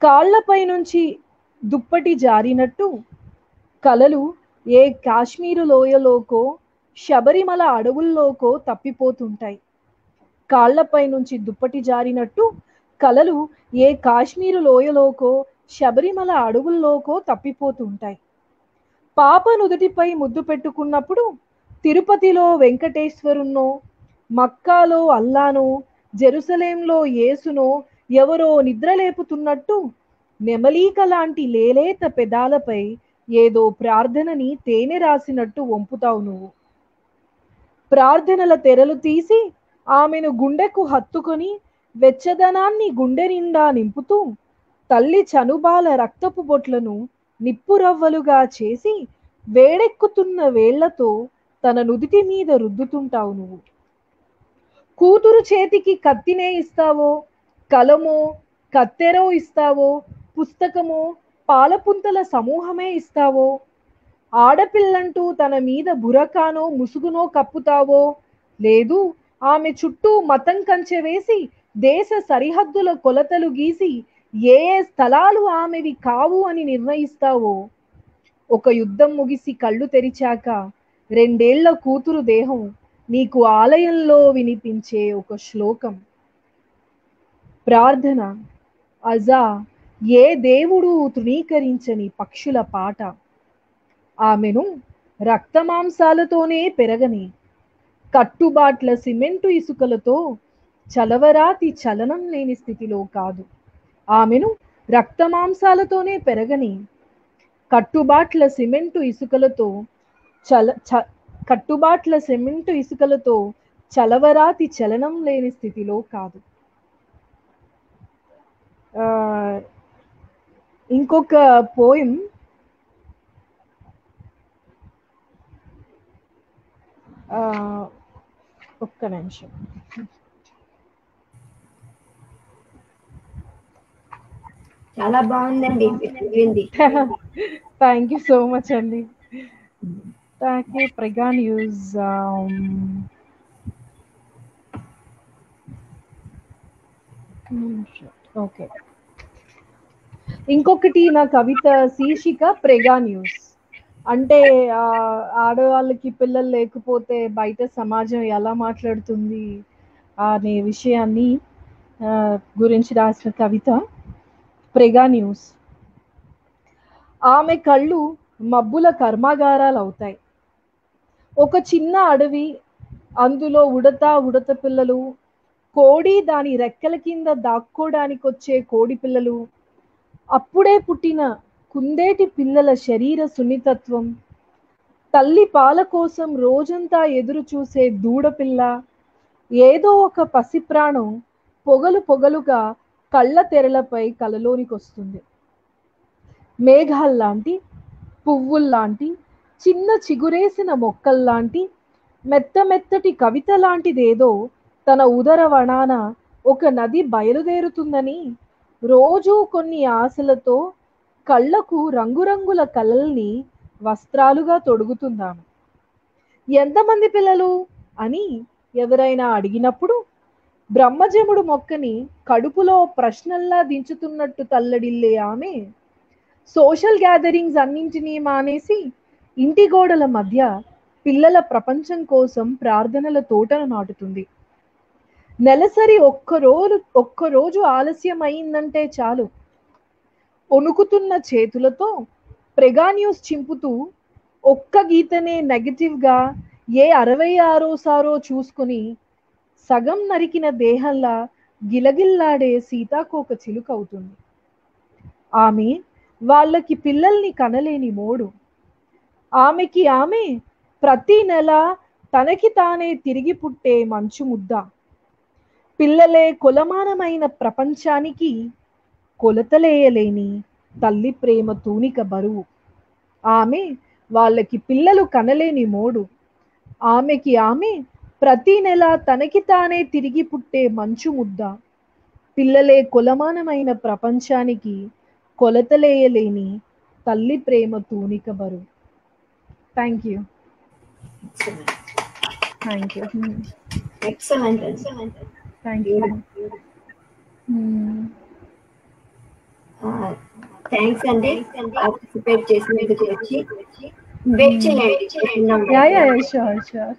కాళ్లపై నుంచి దుప్పటి జారినట్టు కలలు ఏ కాశ్మీరు లోయలోకో శబరిమల అడవుల్లోకో తప్పిపోతుంటాయి. కాళ్లపై నుంచి దుప్పటి జారినట్టు కలలు ఏ కాశ్మీరు లోయలోకో శబరిమల అడవుల్లోకో తప్పిపోతుంటాయి. పాప నుదుటిపై ముద్దు పెట్టుకున్నప్పుడు తిరుపతిలో వెంకటేశ్వరున్నో, మక్కాలో అల్లానో, జెరూసలేంలో యేసునో ఎవరో నిద్రలేపుతున్నట్టు నెమలీక లాంటి లేలేత పెదాలపై ఏదో ప్రార్థనని తేనె రాసినట్టు వంపుతావు నువ్వు. ప్రార్థనల తెరలు తీసి ఆమెను గుండెకు హత్తుకొని వెచ్చదనాన్ని గుండె నిండా నింపుతూ తల్లి చనుబాల రక్తపు బొట్లను నిప్పురవ్వలుగా చేసి వేడెక్కుతున్న వేళ్లతో తన నుదిటి మీద రుద్దుతుంటావు నువ్వు. కూతురు చేతికి కత్తినే ఇస్తావో, కలమో కత్తెరో ఇస్తావో, పుస్తకమో పాలపుంతల సమూహమే ఇస్తావో, ఆడపిల్లంటూ తన మీద బురకానో ముసుగునో కప్పుతావో, లేదు ఆమె చుట్టూ మతం కంచె వేసి దేశ సరిహద్దుల కొలతలు గీసి ఏ స్థలాలు ఆమెవి కావు అని నిర్ణయిస్తావో. ఒక యుద్ధం ముగిసి కళ్ళు తెరిచాక 2 ఏళ్ల కూతురు దేహం నీకు ఆలయంలో వినిపించే ఒక శ్లోకం, ప్రార్థన, అజా, ఏ దేవుడు తృణీకరించని పక్షుల పాట. ఆమెను రక్తమాంసాలతోనే పెరగని, కట్టుబాట్ల సిమెంటు ఇసుకలతో చలవరాతి చలనం లేని స్థితిలో కాదు. ఆమెను రక్తమాంసాలతోనే పెరగని, కట్టుబాట్ల సిమెంటు ఇసుకలతో చలవరాతి చలనం లేని స్థితిలో కాదు. ఇంకొక పోయం ఒక్క నిమిషం. చాలా బాగుందండి. థ్యాంక్ యూ సో మచ్ అండి. Thank you. Prega News. Okay, ఇంకొకటి నా కవిత శీర్షిక ప్రెగా న్యూస్. అంటే ఆడవాళ్ళకి పిల్లలు లేకపోతే బయట సమాజం ఎలా మాట్లాడుతుంది అనే విషయాన్ని గురించి రాసిన కవిత ప్రెగా న్యూస్. ఆమె కళ్ళు మబ్బుల కర్మాగారాలు అవుతాయి. ఒక చిన్న అడవి, అందులో ఉడత పిల్లలు, కోడి దాని రెక్కల కింద దాక్కోడానికి వచ్చే కోడి పిల్లలు, అప్పుడే పుట్టిన కుందేటి పిల్లల శరీర సున్నితత్వం, తల్లి పాల కోసం రోజంతా ఎదురు చూసే దూడపిల్ల, ఏదో ఒక పసిప్రాణం పొగలుగా కళ్ళ తెరలపై కలలోనికి వస్తుంది. మేఘాల్లాంటి, పువ్వుల్లాంటి, చిన్న చిగురేసిన మొక్కల్లాంటి, మెత్తటి కవిత లాంటిదేదో తన ఉదరవణాన ఒక నది బయలుదేరుతుందని రోజూ కొన్ని ఆశలతో కళ్ళకు రంగురంగుల కలల్ని వస్త్రాలుగా తొడుగుతుందాము. ఎంతమంది పిల్లలు అని ఎవరైనా అడిగినప్పుడు బ్రహ్మజముడు మొక్కని కడుపులో ప్రశ్నల్లా దించుతున్నట్టు తల్లడిల్లే ఆమె సోషల్ గ్యాదరింగ్స్ అన్నింటినీ మానేసి ఇంటి గోడల మధ్య పిల్లల ప్రపంచం కోసం ప్రార్థనల తోటను నాటుతుంది. నెలసరి ఒక్కరోజు ఆలస్యం అయిందంటే చాలు, వణుకుతున్న చేతులతో ప్రెగా న్యూస్ చింపుతూ ఒక్క గీతనే నెగటివ్గా ఏ 66సారో చూసుకుని సగం నరికిన దేహంలా గిలగిల్లాడే సీతాకోక చిలుక అవుతుంది. ఆమె వాళ్ళకి పిల్లల్ని కనలేని మోడు. ఆమెకి ఆమె ప్రతి నెల తనకి తానే తిరిగి పుట్టే మంచు ముద్ద. పిల్లలే కొలమానమైన ప్రపంచానికి కొలతలేయలేని తల్లి ప్రేమ తూనిక బరువు. ఆమె వాళ్ళకి పిల్లలు కనలేని మోడు. ఆమెకి ఆమె ప్రతి నెల తనకి తానే తిరిగి పుట్టే మంచు ముద్ద. పిల్లలే కొలమానమైన ప్రపంచానికి కొలతలేయలేని తల్లి ప్రేమ తూనిక బరువు. Thank you. Thank you. Excellent. Thank you. Thanks అండి పార్టిసిపేట్ చేసినందుకు వచ్చి. వెయిట్ చేయండి. Yeah yeah sure sure.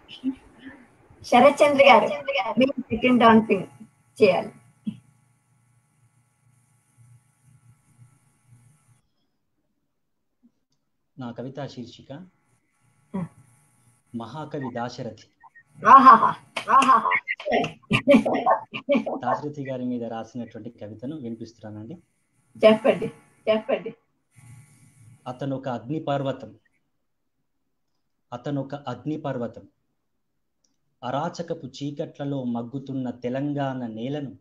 Sarath Chandra garu మీరు సెకండ్ రౌండ్ పిన్ చేయాలి. నా కవితా శీర్షిక మహాకవి దాశరథి. దాశరథి గారి మీద రాసినటువంటి కవితను వినిపిస్తున్నానండి. చెప్పండి చెప్పండి. అతను ఒక అగ్నిపర్వతం, అతను ఒక అగ్నిపర్వతం, అరాచకపు చీకట్లలో మగ్గుతున్న తెలంగాణ నేలను,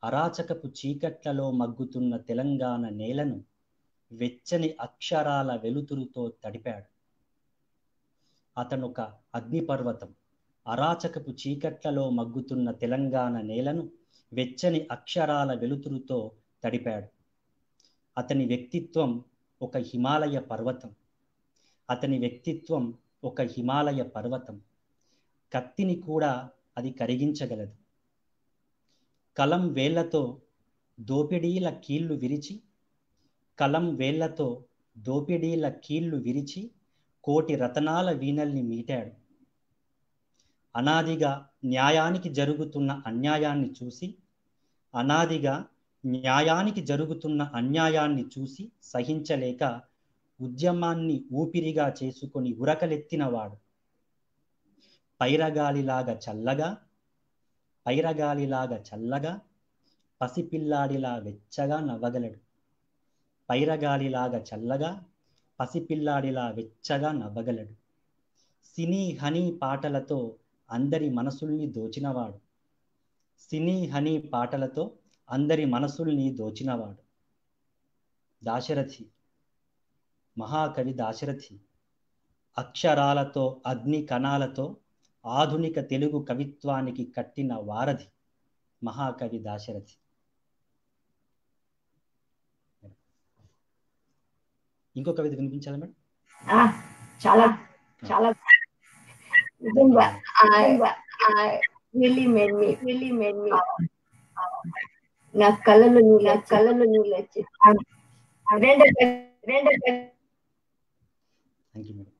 అరాచకపు చీకట్లలో మగ్గుతున్న తెలంగాణ నేలను వెచ్చని అక్షరాల వెలుతురుతో తడిపాడు. అతనొక అగ్నిపర్వతం, అరాచకపు చీకట్లలో మగ్గుతున్న తెలంగాణ నేలను వెచ్చని అక్షరాల వెలుతురుతో తడిపాడు. అతని వ్యక్తిత్వం ఒక హిమాలయ పర్వతం, అతని వ్యక్తిత్వం ఒక హిమాలయ పర్వతం, కత్తిని కూడా అది కరిగించగలదు. కలం వేళ్లతో దోపిడీల కీళ్లు విరిచి, కలం వేళ్లతో దోపిడీల కీళ్లు విరిచి కోటి రతనాల వీణల్ని మీటాడు. అనాదిగా న్యాయానికి జరుగుతున్న అన్యాయాన్ని చూసి, అనాదిగా న్యాయానికి జరుగుతున్న అన్యాయాన్ని చూసి సహించలేక ఉద్యమాన్ని ఊపిరిగా చేసుకొని ఉరకలెత్తినవాడు. పైరగాలిలాగా చల్లగా, పైరగాలిలాగా చల్లగా, పసిపిల్లాడిలా వెచ్చగా నవ్వగలడు. పైరగాలిలాగా చల్లగా, పసిపిల్లాడిలా వెచ్చగా నవ్వగలడు. సినీ హనీ పాటలతో అందరి మనసుల్ని దోచినవాడు. సినీ హనీ పాటలతో అందరి మనసుల్ని దోచినవాడు. దాశరథి, మహాకవి దాశరథి అక్షరాలతో అగ్ని కణాలతో ఆధునిక తెలుగు కవిత్వానికి కట్టిన వారధి మహాకవి దాశరథి. ఇంకో కవిత వినిపించాలి మేడం? చాలా చాలా నిజంగా really made me నా కళ్ళలో నీళ్ళు వచ్చి. Thank you madam.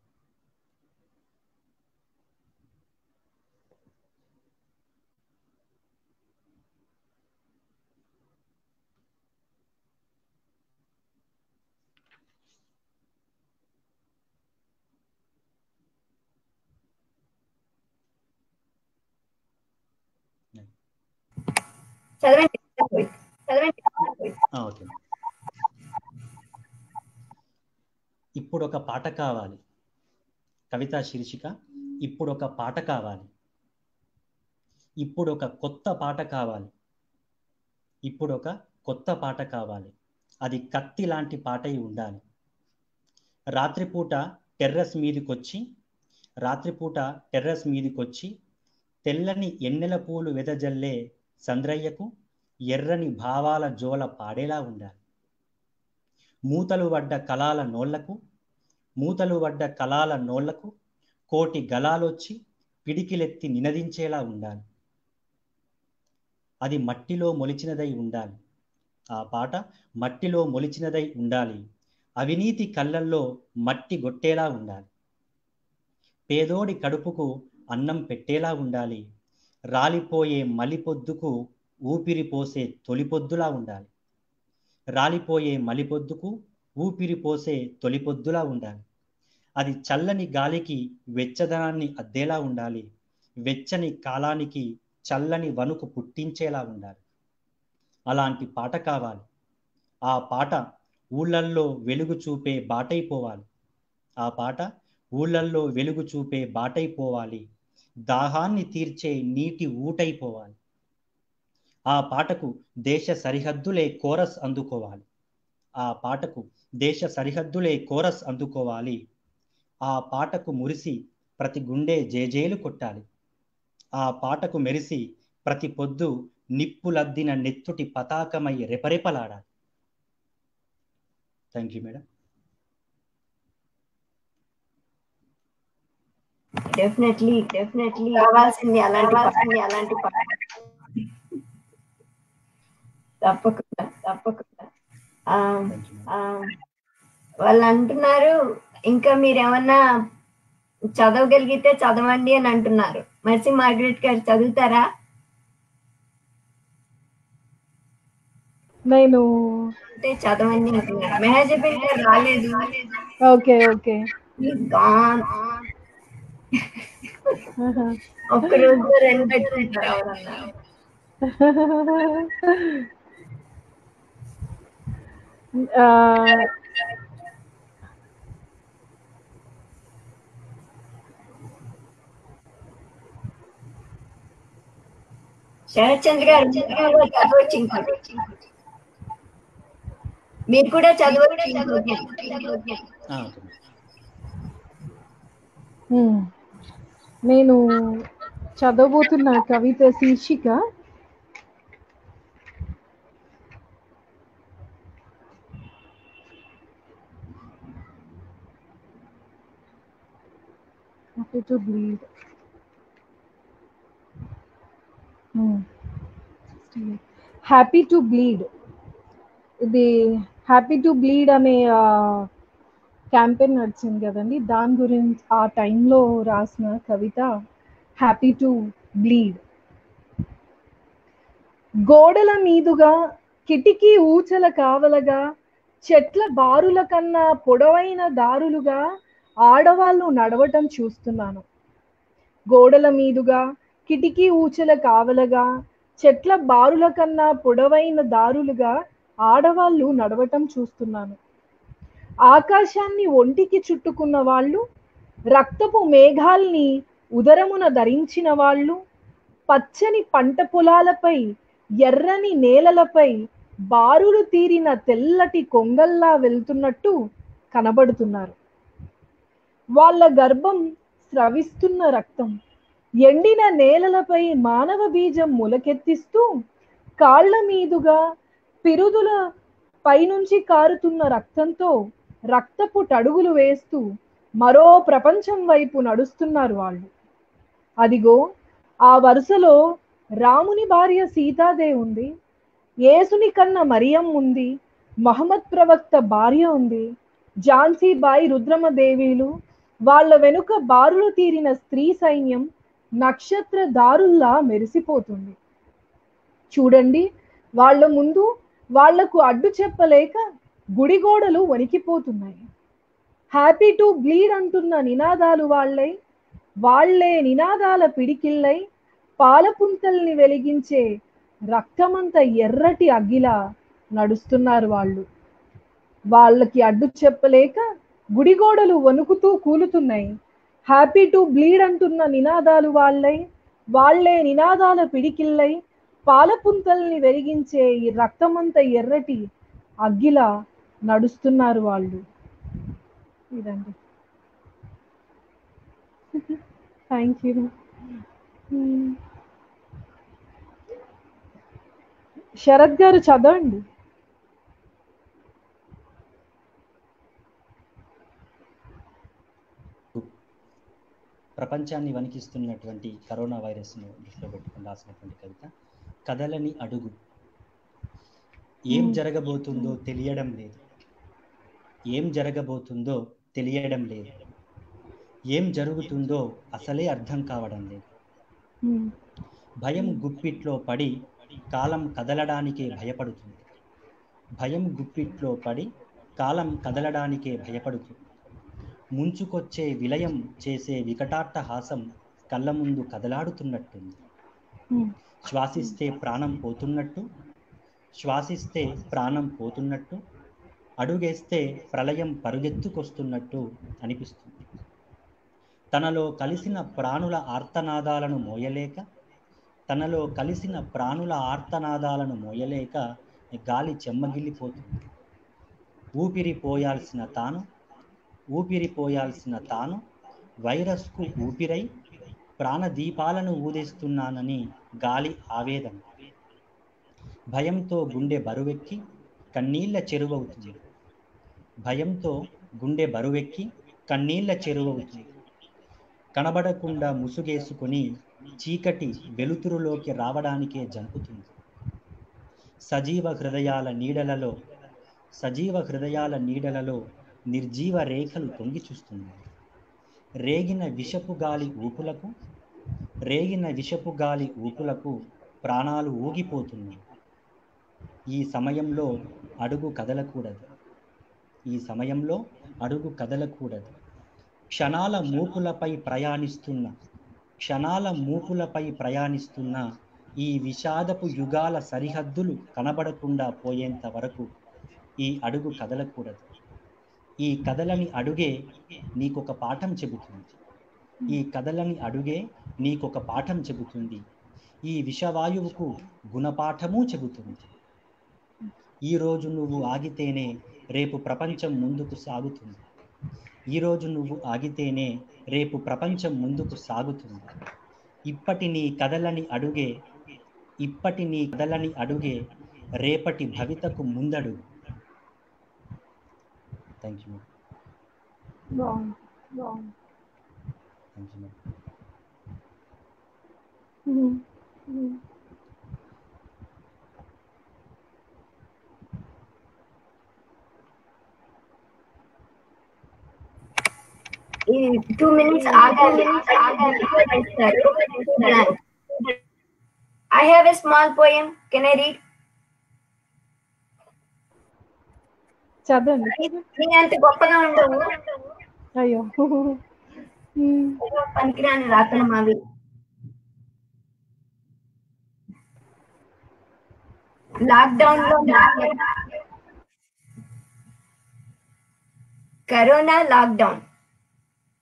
ఓకే. ఇప్పుడు ఒక పాట కావాలి. కవితా శీర్షిక ఇప్పుడు ఒక పాట కావాలి. ఇప్పుడు ఒక కొత్త పాట కావాలి. ఇప్పుడు ఒక కొత్త పాట కావాలి. అది కత్తి లాంటి పాటై ఉండాలి. రాత్రిపూట టెర్రస్ మీదికొచ్చి తెల్లని ఎన్నెల పూలు వెదజల్లే సంద్రయ్యకు ఎర్రని భావాల జోల పాడేలా ఉండాలి. మూతలు వడ్డ కళాల నోళ్లకు కోటి గలాలొచ్చి పిడికిలెత్తి నినదించేలా ఉండాలి. అది మట్టిలో మొలిచినదై ఉండాలి. ఆ పాట మట్టిలో మొలిచినదై ఉండాలి. అవినీతి కళ్ళల్లో మట్టి గొట్టేలా ఉండాలి. పేదోడి కడుపుకు అన్నం పెట్టేలా ఉండాలి. రాలిపోయే మలిపొద్దుకు ఊపిరిపోసే తొలిపొద్దులా ఉండాలి. రాలిపోయే మలిపొద్దుకు ఊపిరిపోసే తొలిపొద్దులా ఉండాలి. అది చల్లని గాలికి వెచ్చదనాన్ని అద్దేలా ఉండాలి. వెచ్చని కాలానికి చల్లని వణుకు పుట్టించేలా ఉండాలి. అలాంటి పాట కావాలి. ఆ పాట ఊళ్ళల్లో వెలుగు చూపే బాటైపోవాలి. ఆ పాట ఊళ్ళల్లో వెలుగు చూపే బాటైపోవాలి, దాహాన్ని తీర్చే నీటి ఊటైపోవాలి. ఆ పాటకు దేశ సరిహద్దులే కోరస్ అందుకోవాలి. ఆ పాటకు దేశ సరిహద్దులే కోరస్ అందుకోవాలి. ఆ పాటకు మురిసి ప్రతి గుండె జేజేలు కొట్టాలి. ఆ పాటకు మెరిసి ప్రతి పొద్దు నిప్పులద్దిన నెత్తుటి పతాకమై రెపరెపలాడాలి. Thank you madam. డెఫినెట్లీ కావాల్సింది అలాంటి పాట. తప్పకుండా. వాళ్ళు అంటున్నారు ఇంకా మీరేమన్నా చదవగలిగితే చదవండి అని అంటున్నారు. మర్సి మార్గరెట్ గారు చదువుతారా? నేను అంటే చదవండి అంటున్నారు. మెహజబిన్ గారు రాలేదు. ఓకే ఒక్కరోజు 2 పెట్టుకుంటారు ఎవరన్నా. శరత్ చంద్ర గారు చదవచ్చు. ఇంకోటి మీరు కూడా చదవచ్చు. నేను చదవబోతున్న కవిత శీర్షిక Happy to Bleed. Happy to bleed. ఇది హ్యాపీ టు బ్లీడ్ అనే క్యాంపెయిన్ నడిచింది కదండి, దాని గురించి ఆ టైంలో రాసిన కవిత హ్యాపీ టు బ్లీడ్. గోడల మీదుగా కిటికీ ఊచల కావలగా చెట్ల బారుల కన్నా పొడవైన దారులుగా ఆడవాళ్ళు నడవటం చూస్తున్నాను. గోడల మీదుగా కిటికీ ఊచల కావలగా చెట్ల బారుల కన్నా పొడవైన దారులుగా ఆడవాళ్ళు నడవటం చూస్తున్నాను. ఆకాశాన్ని ఒంటికి చుట్టుకున్న వాళ్ళు, రక్తపు మేఘాల్ని ఉదరమున ధరించిన వాళ్ళు, పచ్చని పంట పొలాలపై ఎర్రని నేలలపై బారులు తీరిన తెల్లటి కొంగల్లా వెళ్తున్నట్టు కనబడుతున్నారు. వాళ్ళ గర్భం స్రవిస్తున్న రక్తం ఎండిన నేలలపై మానవ బీజం మొలకెత్తిస్తూ, కాళ్ల మీదుగా పిరుదుల పైనుంచి కారుతున్న రక్తంతో రక్తపు టడుగులు వేస్తూ మరో ప్రపంచం వైపు నడుస్తున్నారు వాళ్ళు. అదిగో ఆ వరుసలో రాముని భార్య సీతాదేవి ఉంది, యేసుని కన్న మరియం ఉంది, మహమ్మద్ ప్రవక్త భార్య ఉంది, ఝాన్సీబాయి రుద్రమదేవీలు, వాళ్ళ వెనుక బారులు తీరిన స్త్రీ సైన్యం నక్షత్ర దారుల్లా మెరిసిపోతుంది. చూడండి, వాళ్ళ ముందు వాళ్లకు అడ్డు చెప్పలేక గుడిగోడలు వణికిపోతున్నాయి. హ్యాపీ టు బ్లీడ్ అంటున్న నినాదాలు వాళ్లే నినాదాల పిడికిళ్ళై పాలపుంతల్ని వెలిగించే రక్తమంత ఎర్రటి అగ్గిలా నడుస్తున్నారు వాళ్ళు. వాళ్ళకి అడ్డు చెప్పలేక గుడిగోడలు వణుకుతూ కూలుతున్నాయి. హ్యాపీ టు బ్లీడ్ అంటున్న నినాదాలు వాళ్లే నినాదాల పిడికిళ్ళై పాలపుంతల్ని వెలిగించే ఈ రక్తమంత ఎర్రటి అగ్గిలా నడుస్తున్నారు వాళ్ళు. ఇదండి. Thank you. శరత్ గారు చదవండి. ప్రపంచాన్ని వణికిస్తున్నటువంటి కరోనా వైరస్ను దృష్టిలో పెట్టుకుని రాసినటువంటి కవిత కదలని అడుగు. ఏం జరగబోతుందో తెలియడం లేదు, ఏం జరగబోతుందో తెలియడం లేదు, ఏం జరుగుతుందో అసలే అర్థం కావడం లేదు. భయం గుప్పిట్లో పడి కాలం కదలడానికే భయపడుతుంది, భయం గుప్పిట్లో పడి కాలం కదలడానికే భయపడుతుంది. ముంచుకొచ్చే విలయం చేసే వికటాట్టహాసం కళ్ళ ముందు కదలాడుతున్నట్టుంది. శ్వాసిస్తే ప్రాణం పోతున్నట్టు, శ్వాసిస్తే ప్రాణం పోతున్నట్టు, అడుగేస్తే ప్రళయం పరుగెత్తుకొస్తున్నట్టు అనిపిస్తుంది. తనలో కలిసిన ప్రాణుల ఆర్తనాదాలను మోయలేక గాలి చెమ్మగిల్లిపోతుంది. ఊపిరిపోయాల్సిన తాను వైరస్కు ఊపిరై ప్రాణదీపాలను ఊదేస్తున్నానని గాలి ఆవేదన. భయంతో గుండె బరువెక్కి కన్నీళ్ల చెరువవుతుంది. కనబడకుండా ముసుగేసుకుని చీకటి వెలుతురులోకి రావడానికే జంపుతుంది. సజీవ హృదయాల నీడలలో నిర్జీవ రేఖలు తొంగి చూస్తున్నాయి. రేగిన విషపు గాలి ఊపులకు ప్రాణాలు ఊగిపోతున్నాయి. ఈ సమయంలో అడుగు కదలకూడదు. క్షణాల మూపులపై ప్రయాణిస్తున్న ఈ విషాదపు యుగాల సరిహద్దులు కనబడకుండా పోయేంత వరకు ఈ అడుగు కదలకూడదు. ఈ కదలని అడుగే నీకొక పాఠం చెబుతుంది. ఈ విషవాయువుకు గుణపాఠమూ చెబుతుంది. ఈరోజు నువ్వు ఆగితేనే రేపు ప్రపంచం ముందుకు సాగుతుంది. ఇప్పటి నీ కదలని అడుగే రేపటి భవితకు ముందడుగు. Thank you. In 2 minutes, I have a small poem. Can I read? చదవండి. అంత గొప్పగా ఉండవు. అయ్యో, పనికిరాని రాతలు మావి. లాక్డౌన్ లో కరోనా లాక్డౌన్.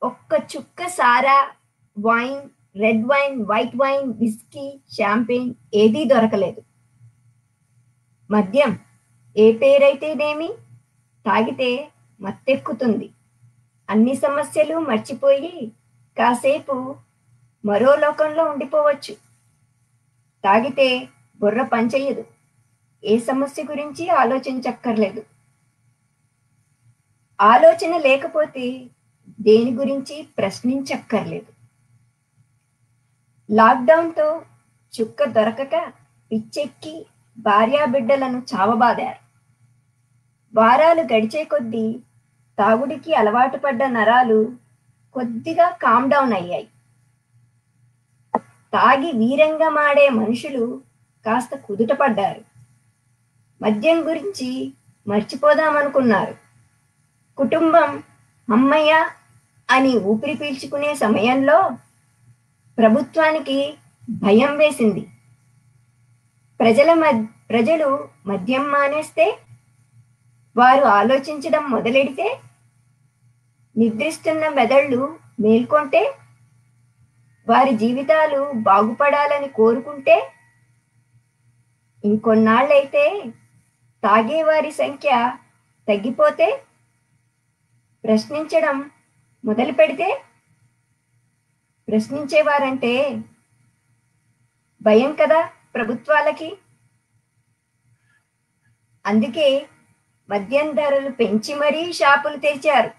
ఒక్క చుక్క సారా, wine, red wine, white wine, whisky, champagne ఏదీ దొరకలేదు. మద్యం ఏ పేరైతేనేమి తాగితే మత్తెక్కుతుంది. అన్ని సమస్యలు మర్చిపోయి కాసేపు మరో లోకంలో ఉండిపోవచ్చు. తాగితే బుర్ర పనిచేయదు. ఏ సమస్య గురించి ఆలోచించక్కర్లేదు. ఆలోచన లేకపోతే దేని గురించి ప్రశ్నించక్కర్లేదు. లాక్డౌన్తో చుక్క దొరకక పిచ్చెక్కి భార్యాబిడ్డలను చావబాదారు. వారాలు గడిచే కొద్దీ తాగుడికి అలవాటు పడ్డ నరాలు కొద్దిగా కామ్ డౌన్ అయ్యాయి. తాగి వీరంగా మాడే మనుషులు కాస్త కుదుటపడ్డారు. మద్యం గురించి మర్చిపోదామనుకున్నారు. కుటుంబం అమ్మయ్య అని ఊపిరి పీల్చుకునే సమయంలో ప్రభుత్వానికి భయం వేసింది. ప్రజలు మద్యం మానేస్తే, వారు ఆలోచించడం మొదలెడితే, నిద్రిస్తున్న మెదళ్ళు మేల్కొంటే, వారి జీవితాలు బాగుపడాలని కోరుకుంటే, ఇంకొన్నాళ్ళైతే తాగేవారి సంఖ్య తగ్గిపోతే, ప్రశ్నించడం మొదలు పెడితే, ప్రశ్నించేవారంటే భయం కదా ప్రభుత్వాలకి. అందుకే మద్యం ధరలు పెంచి మరీ షాపులు తెరిచారు.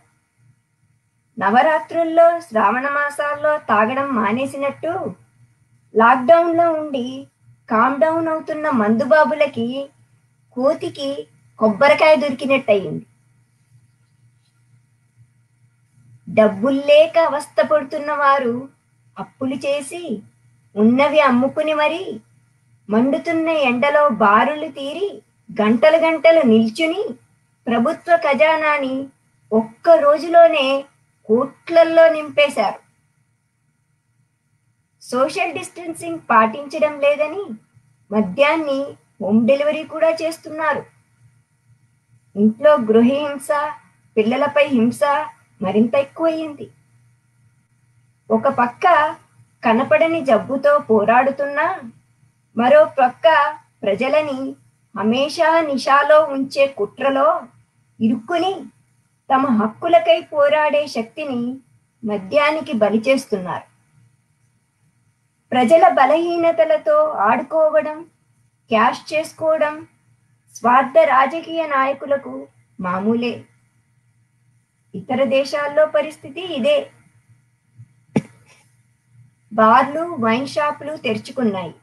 నవరాత్రుల్లో, శ్రావణ మాసాల్లో తాగడం మానేసినట్టు లాక్డౌన్లో ఉండి కామ్ డౌన్ అవుతున్న మందుబాబులకి కోతికి కొబ్బరికాయ దొరికినట్టయింది. డబ్బుల్లేక అవస్థపడుతున్న వారు అప్పులు చేసి ఉన్నవి అమ్ముకుని మరీ మండుతున్న ఎండలో బారులు తీరి గంటలు గంటలు నిల్చుని ప్రభుత్వ ఖజానాని ఒక్క రోజులోనే కోట్లల్లో నింపేశారు. సోషల్ డిస్టెన్సింగ్ పాటించడం లేదని మద్యాన్ని హోమ్ డెలివరీ కూడా చేస్తున్నారు. ఇంట్లో గృహహింస, పిల్లలపై హింస మరింత ఎక్కువయ్యింది. ఒక పక్క కనపడని జబ్బుతో పోరాడుతున్నా మరో పక్క ప్రజలని హమేషా నిషాలో ఉంచే కుట్రలో ఇరుక్కుని తమ హక్కులకై పోరాడే శక్తిని మద్యానికి బలి చేస్తున్నారు. ప్రజల బలహీనతలతో ఆడుకోవడం, క్యాష్ చేసుకోవడం స్వార్థ రాజకీయ నాయకులకు మామూలే. ఇతర దేశాల్లో పరిస్థితి ఇదే. బార్లు, వైన్ షాపులు తెరుచుకున్నాయి.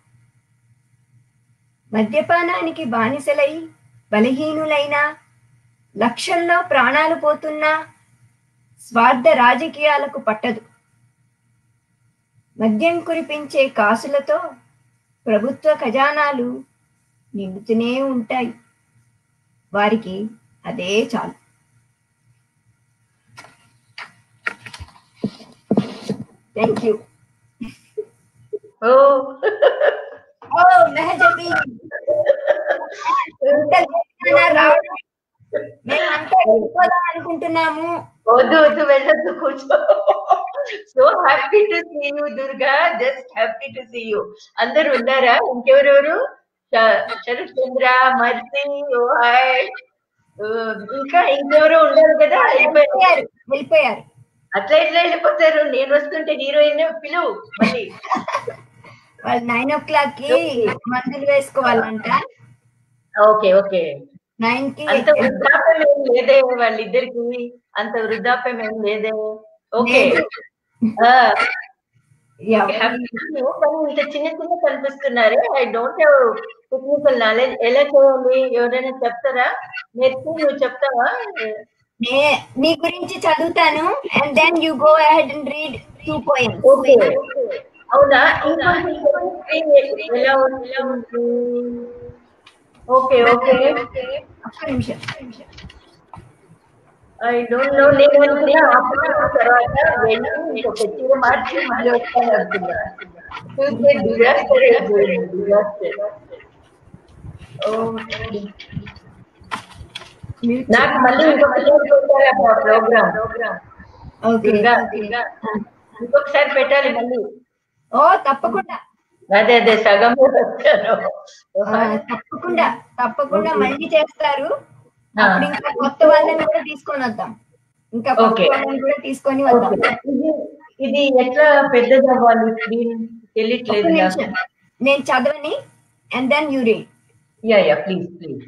మద్యపానానికి బానిసలై బలహీనులైన, లక్షల్లో ప్రాణాలు పోతున్నా స్వార్థ రాజకీయాలకు పట్టదు. మద్యం కురిపించే కాసులతో ప్రభుత్వ ఖజానాలు నిండుతూనే ఉంటాయి. వారికి అదే చాలు. Thank you. మెహజబీ మేమంతా వెళ్ళిపోదాం అనుకుంటున్నాము. వద్దు వద్దు, వెళ్ళొద్దు, కూర్చో. So happy to see you Durga, just happy to see you. అందరు ఉన్నారా? ఇంకెవరెవరు? Sharath Chandra, Mercy, oh hi. ఇంకా ఇంకెవరో ఉన్నారు కదా, వెళ్ళిపోయారు. అట్లా ఎట్లా వెళ్ళిపోతారు? నేను వస్తుంటే హీరోయిన్ పిలువు మళ్ళీ. వాళ్ళు 9 o'clock కి మందులు వేసుకోవాలంట. Okay okay. 9 కి. అంత వృద్ధాప్యం ఏం లేదే వాళ్ళిద్దరికి, అంత వృద్ధాప్యం ఏం లేదే. ఓకే. ఇంత చిన్న చిన్న కనిపిస్తున్నారే. I don't have technical knowledge. ఎలా చేయాలి ఎవరైనా చెప్తారా? నువ్వు చెప్తావా? నీ గురించి చదువుతాను, and then you go ahead and read 2 poems. Okay. అవునా? ఎలా ఉంటుంది? Okay okay. ఒక్క నిమిషం. I don't know. నేను అనుకున్నా తర్వాత వెళ్ళి ఇంకొక చీర మార్చి మళ్ళీ వస్తాను అనుకున్నా. డిజాస్టర్ అయిపోయింది, డిజాస్టర్. నాకు మళ్ళీ ఇంకొక ప్రోగ్రామ్ ఇంకొకసారి పెట్టాలి మళ్ళీ. ఓ తప్పకుండా. అదే అదే సగం వచ్చాను. తప్పకుండా మళ్ళీ చేస్తారు. అప్పుడు ఇంకా కొత్త వాళ్ళని కూడా తీసుకొని వద్దాం. ఇంకా కొత్త వాళ్ళని కూడా తీసుకొని వద్దాం. ఇది ఎట్లా పెద్దది అవ్వాలి తెలియట్లేదు. నేను చదవని, and then you read. Yeah please please.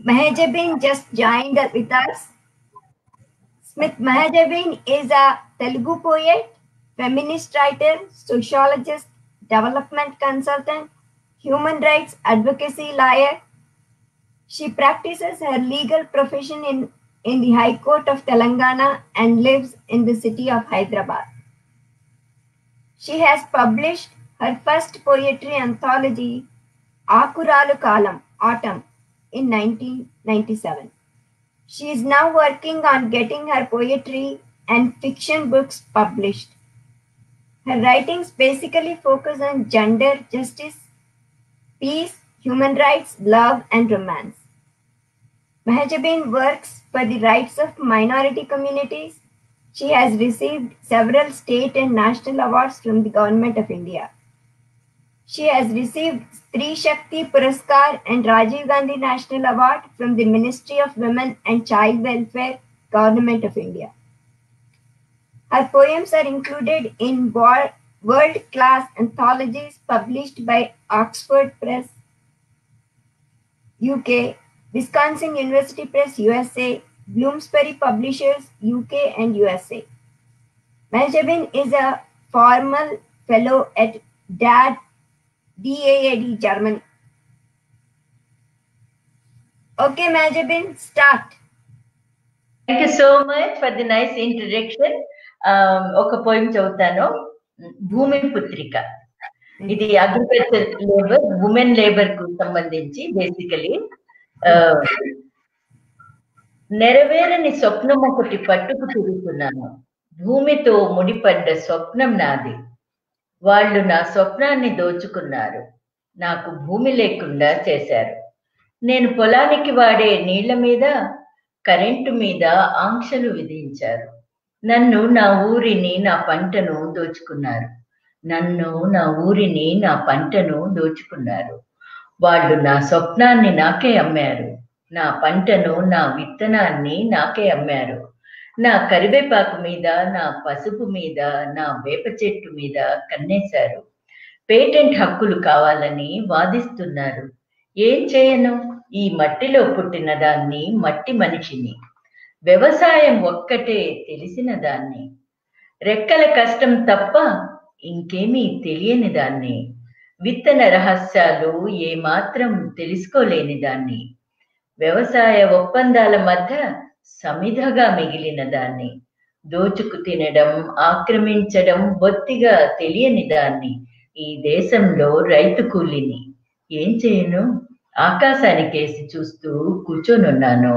Mahajabeen just joined with us. Smith Mahajabeen is a Telugu poet, feminist writer, sociologist, development consultant, human rights advocacy lawyer. She practices her legal profession in the High Court of Telangana and lives in the city of Hyderabad. She has published her first poetry anthology, Akuralu Kalam, Autumn, in 1997. She is now working on getting her poetry and fiction books published. Her writings basically focus on gender justice, peace, human rights, love, and romance. Mahajabeen works for the rights of minority communities. She has received several state and national awards from the Government of India. She has received Stree Shakti Puraskar and Rajiv Gandhi National Award from the Ministry of Women and Child Welfare, Government of India. Her poems are included in world-class anthologies published by Oxford Press, UK, Wisconsin University Press, USA, Bloomsbury Publishers, UK and USA. Mahajabeen is a formal fellow at DAAD, Germany. Okay, Mahajabeen, start. Thank you so much for the nice introduction. ఒక poem చదువుతాను. భూమి పుత్రిక. ఇది agriculture labour, women labour కు సంబంధించి. Basically నెరవేరని స్వప్నం ఒకటి పట్టుకు తిరుగుతున్నాను. భూమితో ముడిపడ్డ స్వప్నం నాది. వాళ్ళు నా స్వప్నాన్ని దోచుకున్నారు. నాకు భూమి లేకుండా చేశారు. నేను పొలానికి వాడే నీళ్ల మీద, కరెంటు మీద ఆంక్షలు విధించారు. నన్ను, నా ఊరిని, నా పంటను దోచుకున్నారు. వాళ్ళు నా స్వప్నాన్ని నాకే అమ్మారు. నా పంటను, నా విత్తనాన్ని నాకే అమ్మారు. నా కరివేపాకు మీద, నా పసుపు మీద, నా వేప చెట్టు మీద కన్నేశారు. పేటెంట్ హక్కులు కావాలని వాదిస్తున్నారు. ఏం చేయను? ఈ మట్టిలో పుట్టిన దాన్ని, మట్టి మనిషిని. వ్యవసాయం ఒక్కటే తెలిసిన దాన్ని. రెక్కల కష్టం తప్ప ఇంకేమీ తెలియని దాన్ని. విత్తన రహస్యాలు ఏమాత్రం తెలుసుకోలేని దాన్ని. వ్యవసాయ ఒప్పందాల మధ్య సమిధగా మిగిలిన దాన్ని. దోచుకు తినడం, ఆక్రమించడం బొత్తిగా తెలియని దాన్ని. ఈ దేశంలో రైతు కూలిని. ఏం చేయను? ఆకాశానికేసి చూస్తూ కూర్చొనున్నాను.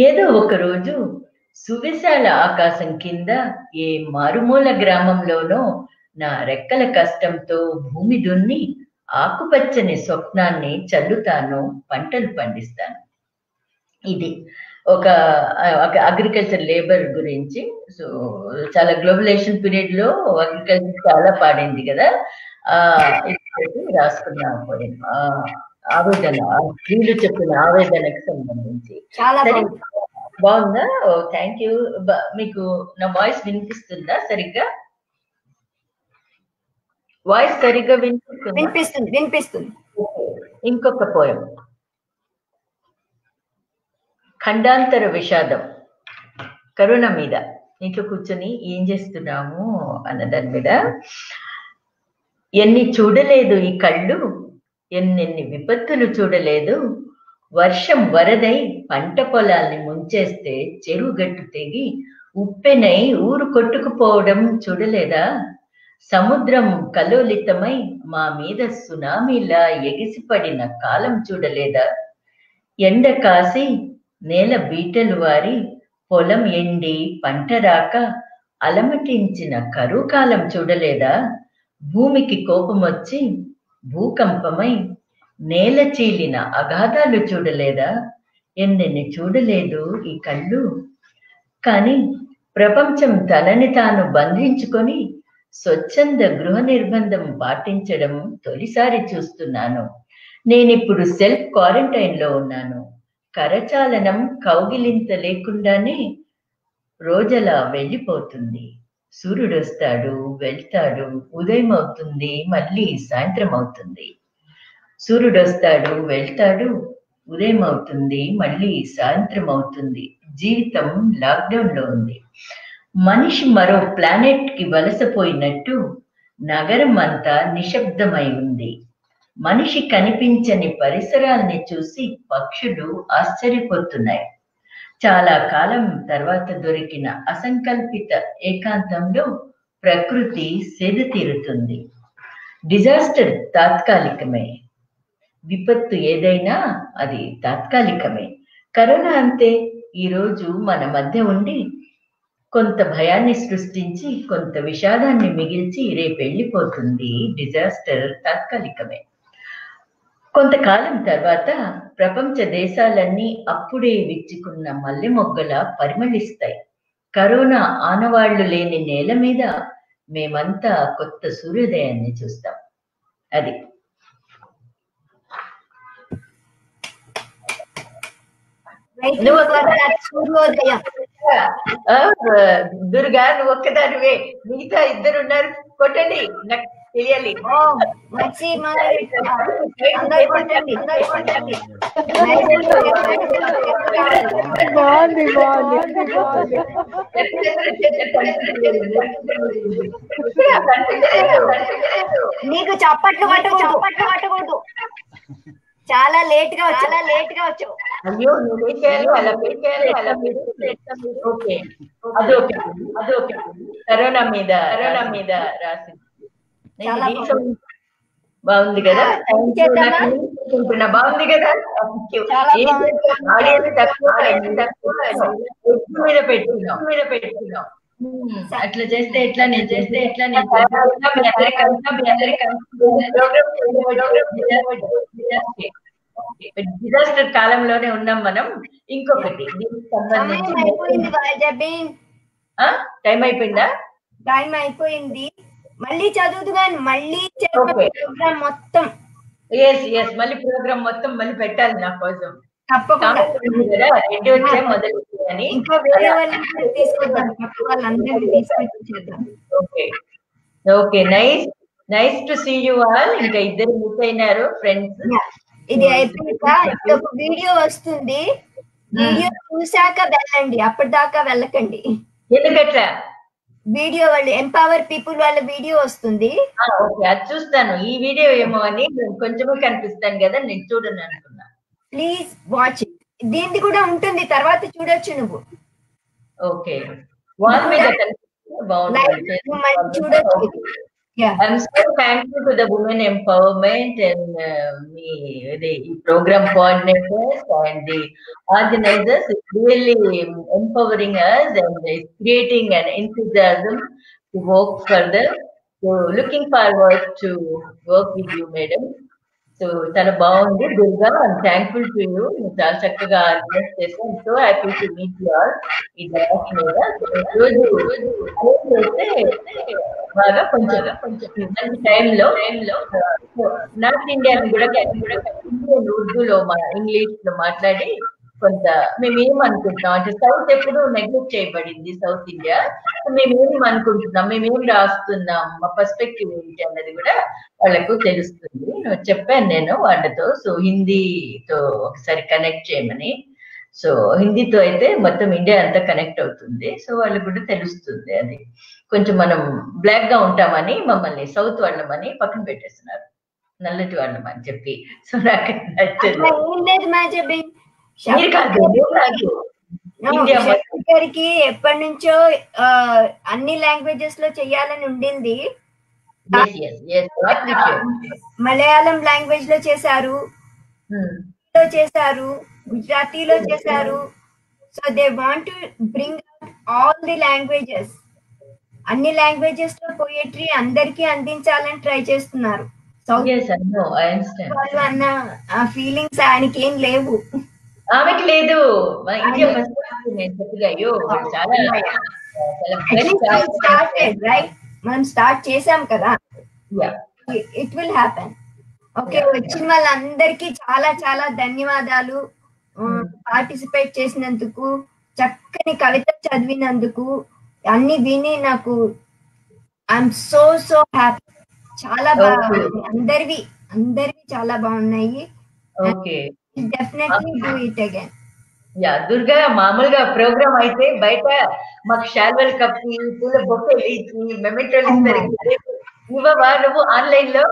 ఏదో ఒకరోజు సువిశాల ఆకాశం కింద ఏ మారుమూల గ్రామంలోనో నా రెక్కల కష్టంతో భూమి దున్ని ఆకుపచ్చని స్వప్నాన్ని చల్లుతాను, పంటలు పండిస్తాను. ఇది ఒక అగ్రికల్చర్ లేబర్ గురించి. సో చాలా గ్లోబలైజేషన్ పీరియడ్ లో అగ్రికల్చర్ చాలా పాడింది కదా. రాసుకున్నా ఆవేదన, వీళ్ళు చెప్పిన ఆవేదనకు సంబంధించి. సరే, బాగుందా? Thank you. మీకు నా వాయిస్ వినిపిస్తుందా సరిగ్గా? వాయిస్ సరిగ్గా వినిపిస్తుంది. ఇంకొక పోయం, ఖండాంతర విషాదం. కరోనా మీద ఇంట్లో కూర్చొని ఏం చేస్తున్నాము అన్న దాని మీద. ఎన్ని చూడలేదు ఈ కళ్ళు, ఎన్నెన్ని విపత్తులు చూడలేదు. వర్షం వరదై పంట పొలాల్ని ముంచేస్తే చెరువుగట్టు తెగి ఉప్పెనై ఊరు కొట్టుకుపోవడం చూడలేదా? సముద్రం కలోలితమై మా మీద సునామీలా ఎగిసిపడిన కాలం చూడలేదా? ఎండ కాసి నేల బీటలు వారి పొలం ఎండి పంట రాక అలమటించిన కరువు కాలం చూడలేదా? భూమికి కోపమొచ్చి భూకంపమై నేల చీలిన అగాధాలు చూడలేదా? ఎన్నెన్ని చూడలేదు ఈ కళ్ళు. కానీ ప్రపంచం తనని తాను బంధించుకొని స్వచ్ఛంద గృహ నిర్బంధం పాటించడం తొలిసారి చూస్తున్నాను. నేనిప్పుడు సెల్ఫ్ క్వారంటైన్ లో ఉన్నాను. కరచాలనం కౌగిలింత లేకుండానే రోజలా వెళ్ళిపోతుంది. సూర్యుడు వస్తాడు, వెళ్తాడు, ఉదయం అవుతుంది, మళ్ళీ సాయంత్రం అవుతుంది. సూర్యుడు వస్తాడు, వెళ్తాడు, ఉదయం అవుతుంది, మళ్ళీ సాయంత్రం అవుతుంది. జీవితం లాక్డౌన్ లో ఉంది. మనిషి మరో ప్లానెట్ కి వలసపోయినట్టు నగరం అంతా నిశ్శబ్దమై ఉంది. మనిషి కనిపించని పరిసరాల్ని చూసి పక్షులు ఆశ్చర్యపోతున్నాయి. చాలా కాలం తర్వాత దొరికిన అసంకల్పిత ఏకాంతంలో ప్రకృతి సేద తీరుతుంది. డిజాస్టర్ తాత్కాలికమే, విపత్తు ఏదైనా అది తాత్కాలికమే. కరోనా అంతే. ఈరోజు మన మధ్య ఉండి కొంత భయాన్ని సృష్టించి కొంత విషాదాన్ని మిగిల్చి రేపు వెళ్ళిపోతుంది. డిజాస్టర్ తాత్కాలికమే. కొంతకాలం తర్వాత ప్రపంచ దేశాలన్నీ అప్పుడే విచ్చుకున్న మల్లె మొగ్గలా పరిమళిస్తాయి. కరోనా ఆనవాళ్లు లేని నేల మీద మేమంతా కొత్త సూర్యోదయాన్ని చూస్తాం. అది సూర్యోదయం. దుర్గా, నువ్వు ఒక్కదానివే, మిగతా ఇద్దరున్నారు. కొట్టండి, నాకు తెలియాలి. బాగుంది బాగుంది. నీకు చప్పట్లు పట్టకూడదు. చాలా లేట్ గా వచ్చావు. అయ్యో, నువ్వేం చేయాలి? అలా ఓకే, అదొకే. కరోనా మీద రాసింది. బాగుంది కదా? బాగుంది కదా? ఆడియన్స్ తక్కువ మీద పెట్టుకున్నాం. అట్లా చేస్తే ఎట్లా, నేను చేస్తే ఎట్లా, నేను డిజాస్టర్ కాలంలోనే ఉన్నాం మనం. ఇంకొకటి దీనికి సంబంధించి టైం అయిపోయిందా? టైం అయిపోయింది. మళ్ళీ చదువుదు కానీ మళ్ళీ ప్రోగ్రామ్ మొత్తం మళ్ళీ ప్రోగ్రామ్ మొత్తం మళ్ళీ పెట్టాలి నా కోసం. తప్పకుండా మొదలు ఇంకా వేరే వాళ్ళని తీసుకొద్దాం, వాళ్ళందరినీ తీసుకొచ్చేద్దాం. Okay nice to see you all. ఇంకా ఇద్దరు మిస్ అయినారు ఫ్రెండ్స్. ఇది అయిపోయాక ఒక వీడియో వస్తుంది, వీడియో చూసాక వెళ్ళండి, అప్పటిదాకా వెళ్ళకండి. ఎందుకట్లా? వీడియో వాళ్ళు ఎంపవర్ పీపుల్ వాళ్ళ వీడియో వస్తుంది. ఓకే, అది చూస్తాను. ఈ వీడియో ఏమో అని కొంచెమే కనిపిస్తాను కదా, నేను చూడను అనుకున్నా. Please watch it. దీనికి కూడా ఉంటుంది, తర్వాత చూడొచ్చు నువ్వు. ఓకే, వాళ్ళ మీద చూడొచ్చు. I'm so thankful to the Women Empowerment and the program coordinators and the organizers. It's really empowering us and it's creating an enthusiasm to work further. So looking forward to work with you, madam. So చాలా బాగుంది Durga. I'm thankful to you. మీరు చాలా చక్కగా organise చేశారు. So happy to meet you all. ఈ dance మీద రోజు బాగా కొంచెం మంచి టైంలో నార్త్ ఇండియన్ కూడా ఉర్దూలో ఇంగ్లీష్ లో మాట్లాడి కొంత మేమేమనుకుంటున్నాం అంటే సౌత్ ఎప్పుడు నెగ్లెక్ట్ చేయబడింది సౌత్ ఇండియా. మేమేం అనుకుంటున్నాం, మేమేం రాస్తున్నాం, మా పర్స్పెక్టివ్ ఏంటి అన్నది కూడా వాళ్ళకు తెలుస్తుంది. చెప్పాను నేను వాళ్ళతో. సో హిందీతో ఒకసారి కనెక్ట్ చేయమని. సో హిందీతో అయితే మొత్తం ఇండియా అంతా కనెక్ట్ అవుతుంది. సో వాళ్ళకు కూడా తెలుస్తుంది. అది కొంచెం మనం బ్లాక్ గా ఉంటామని మమ్మల్ని సౌత్ వాళ్ళమని పక్కన పెట్టేస్తున్నారు, నల్లటి వాళ్ళమని చెప్పి. సో నాకు నచ్చదు. గారికి ఎప్పటి నుంచో అన్ని లాంగ్వేజెస్ లో చెయ్యాలని ఉండింది. మలయాళం లాంగ్వేజ్ లో చేశారు, గుజరాతీలో చేశారు. So they want to bring all the languages, అన్ని లాంగ్వేజెస్ లో పోయట్రీ అందరికీ అందించాలని ట్రై చేస్తున్నారు. వాళ్ళు అన్న ఫీలింగ్స్ ఆయనకి ఏం లేవు. ఆమెకి లేదు. మనం స్టార్ట్ చేసాం కదా, ఇట్ విల్ హ్యాపెన్. ఓకే, వచ్చిన వాళ్ళందరికీ చాలా చాలా ధన్యవాదాలు. పార్టిసిపేట్ చేసినందుకు, చక్కని కవిత చదివినందుకు, అన్ని విని నాకు ఐఎమ్ సో హ్యాపీ. చాలా బాగా అందరివి చాలా బాగున్నాయి. Definitely do it again. Durga, మామూలుగా ప్రోగ్రామ్ అయితే బయట మాకు షాల్వల్ కప్పి పూల బొక్కలు ఇచ్చి మెమెంటోలు ఇస్తారు. ఇవ్వవా నువ్వు? ఆన్లైన్ లో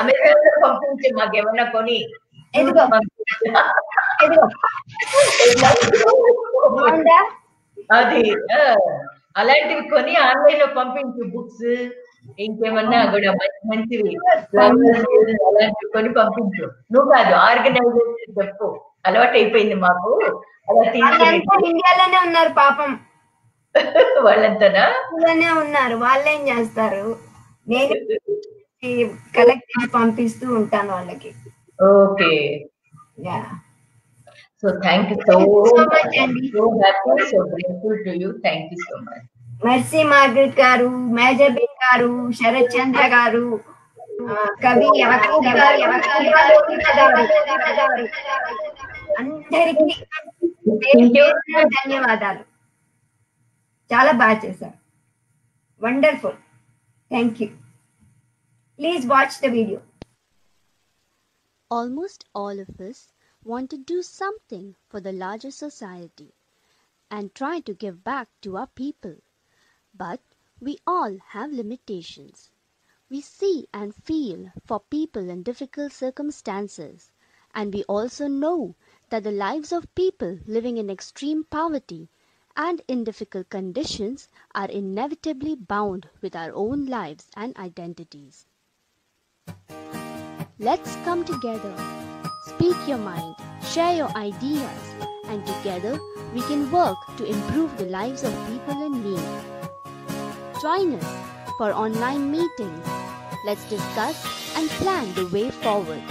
అమెజాన్ లో పంపించి మాకేమన్నా కొని. అది అలాంటివి కొని ఆన్లైన్ లో పంపించు. బుక్స్ ఇంకేమన్నా కూడా మంచివి అలాంటివి కొని పంపించు. నువ్వు కాదు, ఆర్గనైజేషన్ చెప్పు. అలవాటు అయిపోయింది మాకు. అలా ఇండియాలోనే ఉన్నారు పాపం. వాళ్ళంతానా? ఇండియాలోనే ఉన్నారు. వాళ్ళేం చేస్తారు? నేను కలెక్ట్ పంపిస్తూ ఉంటాను వాళ్ళకి. Okay, so thank you so much అండి. So happy, so grateful to you. Thank you so much. Mercy Margaret garu, major garu, Sarath Chandra గారు, కవి యాకూబ్ గారు, అందరికీ ధన్యవాదాలు. చాలా బాగా చేశారు. Wonderful. Thank you. Please watch the video. Almost all of us want to do something for the larger society and try to give back to our people. But we all have limitations. We see and feel for people in difficult circumstances, and we also know that the lives of people living in extreme poverty and in difficult conditions are inevitably bound with our own lives and identities. Let's come together, speak your mind, share your ideas, and together we can work to improve the lives of people in need. Join us for online meetings. Let's discuss and plan the way forward.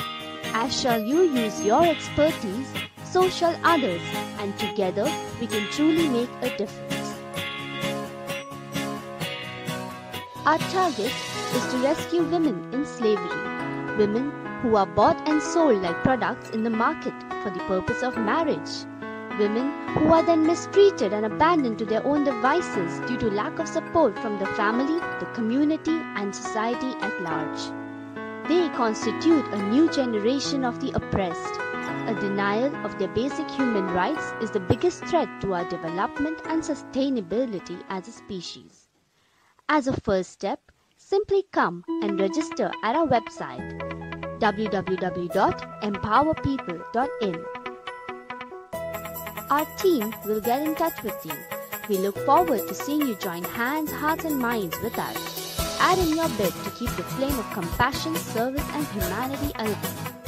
As shall you use your expertise, so shall others, and together we can truly make a difference. Our target is to rescue women in slavery, women who are bought and sold like products in the market for the purpose of marriage, women who are then mistreated and abandoned to their own devices due to lack of support from the family, the community, and society at large. They constitute a new generation of the oppressed. A denial of their basic human rights is the biggest threat to our development and sustainability as a species. As a first step, simply come and register at our website www.empowerpeople.in. Our team will get in touch with you. We look forward to seeing you join hands, hearts and minds with us. Add in your bid to keep the flame of compassion, service and humanity alive.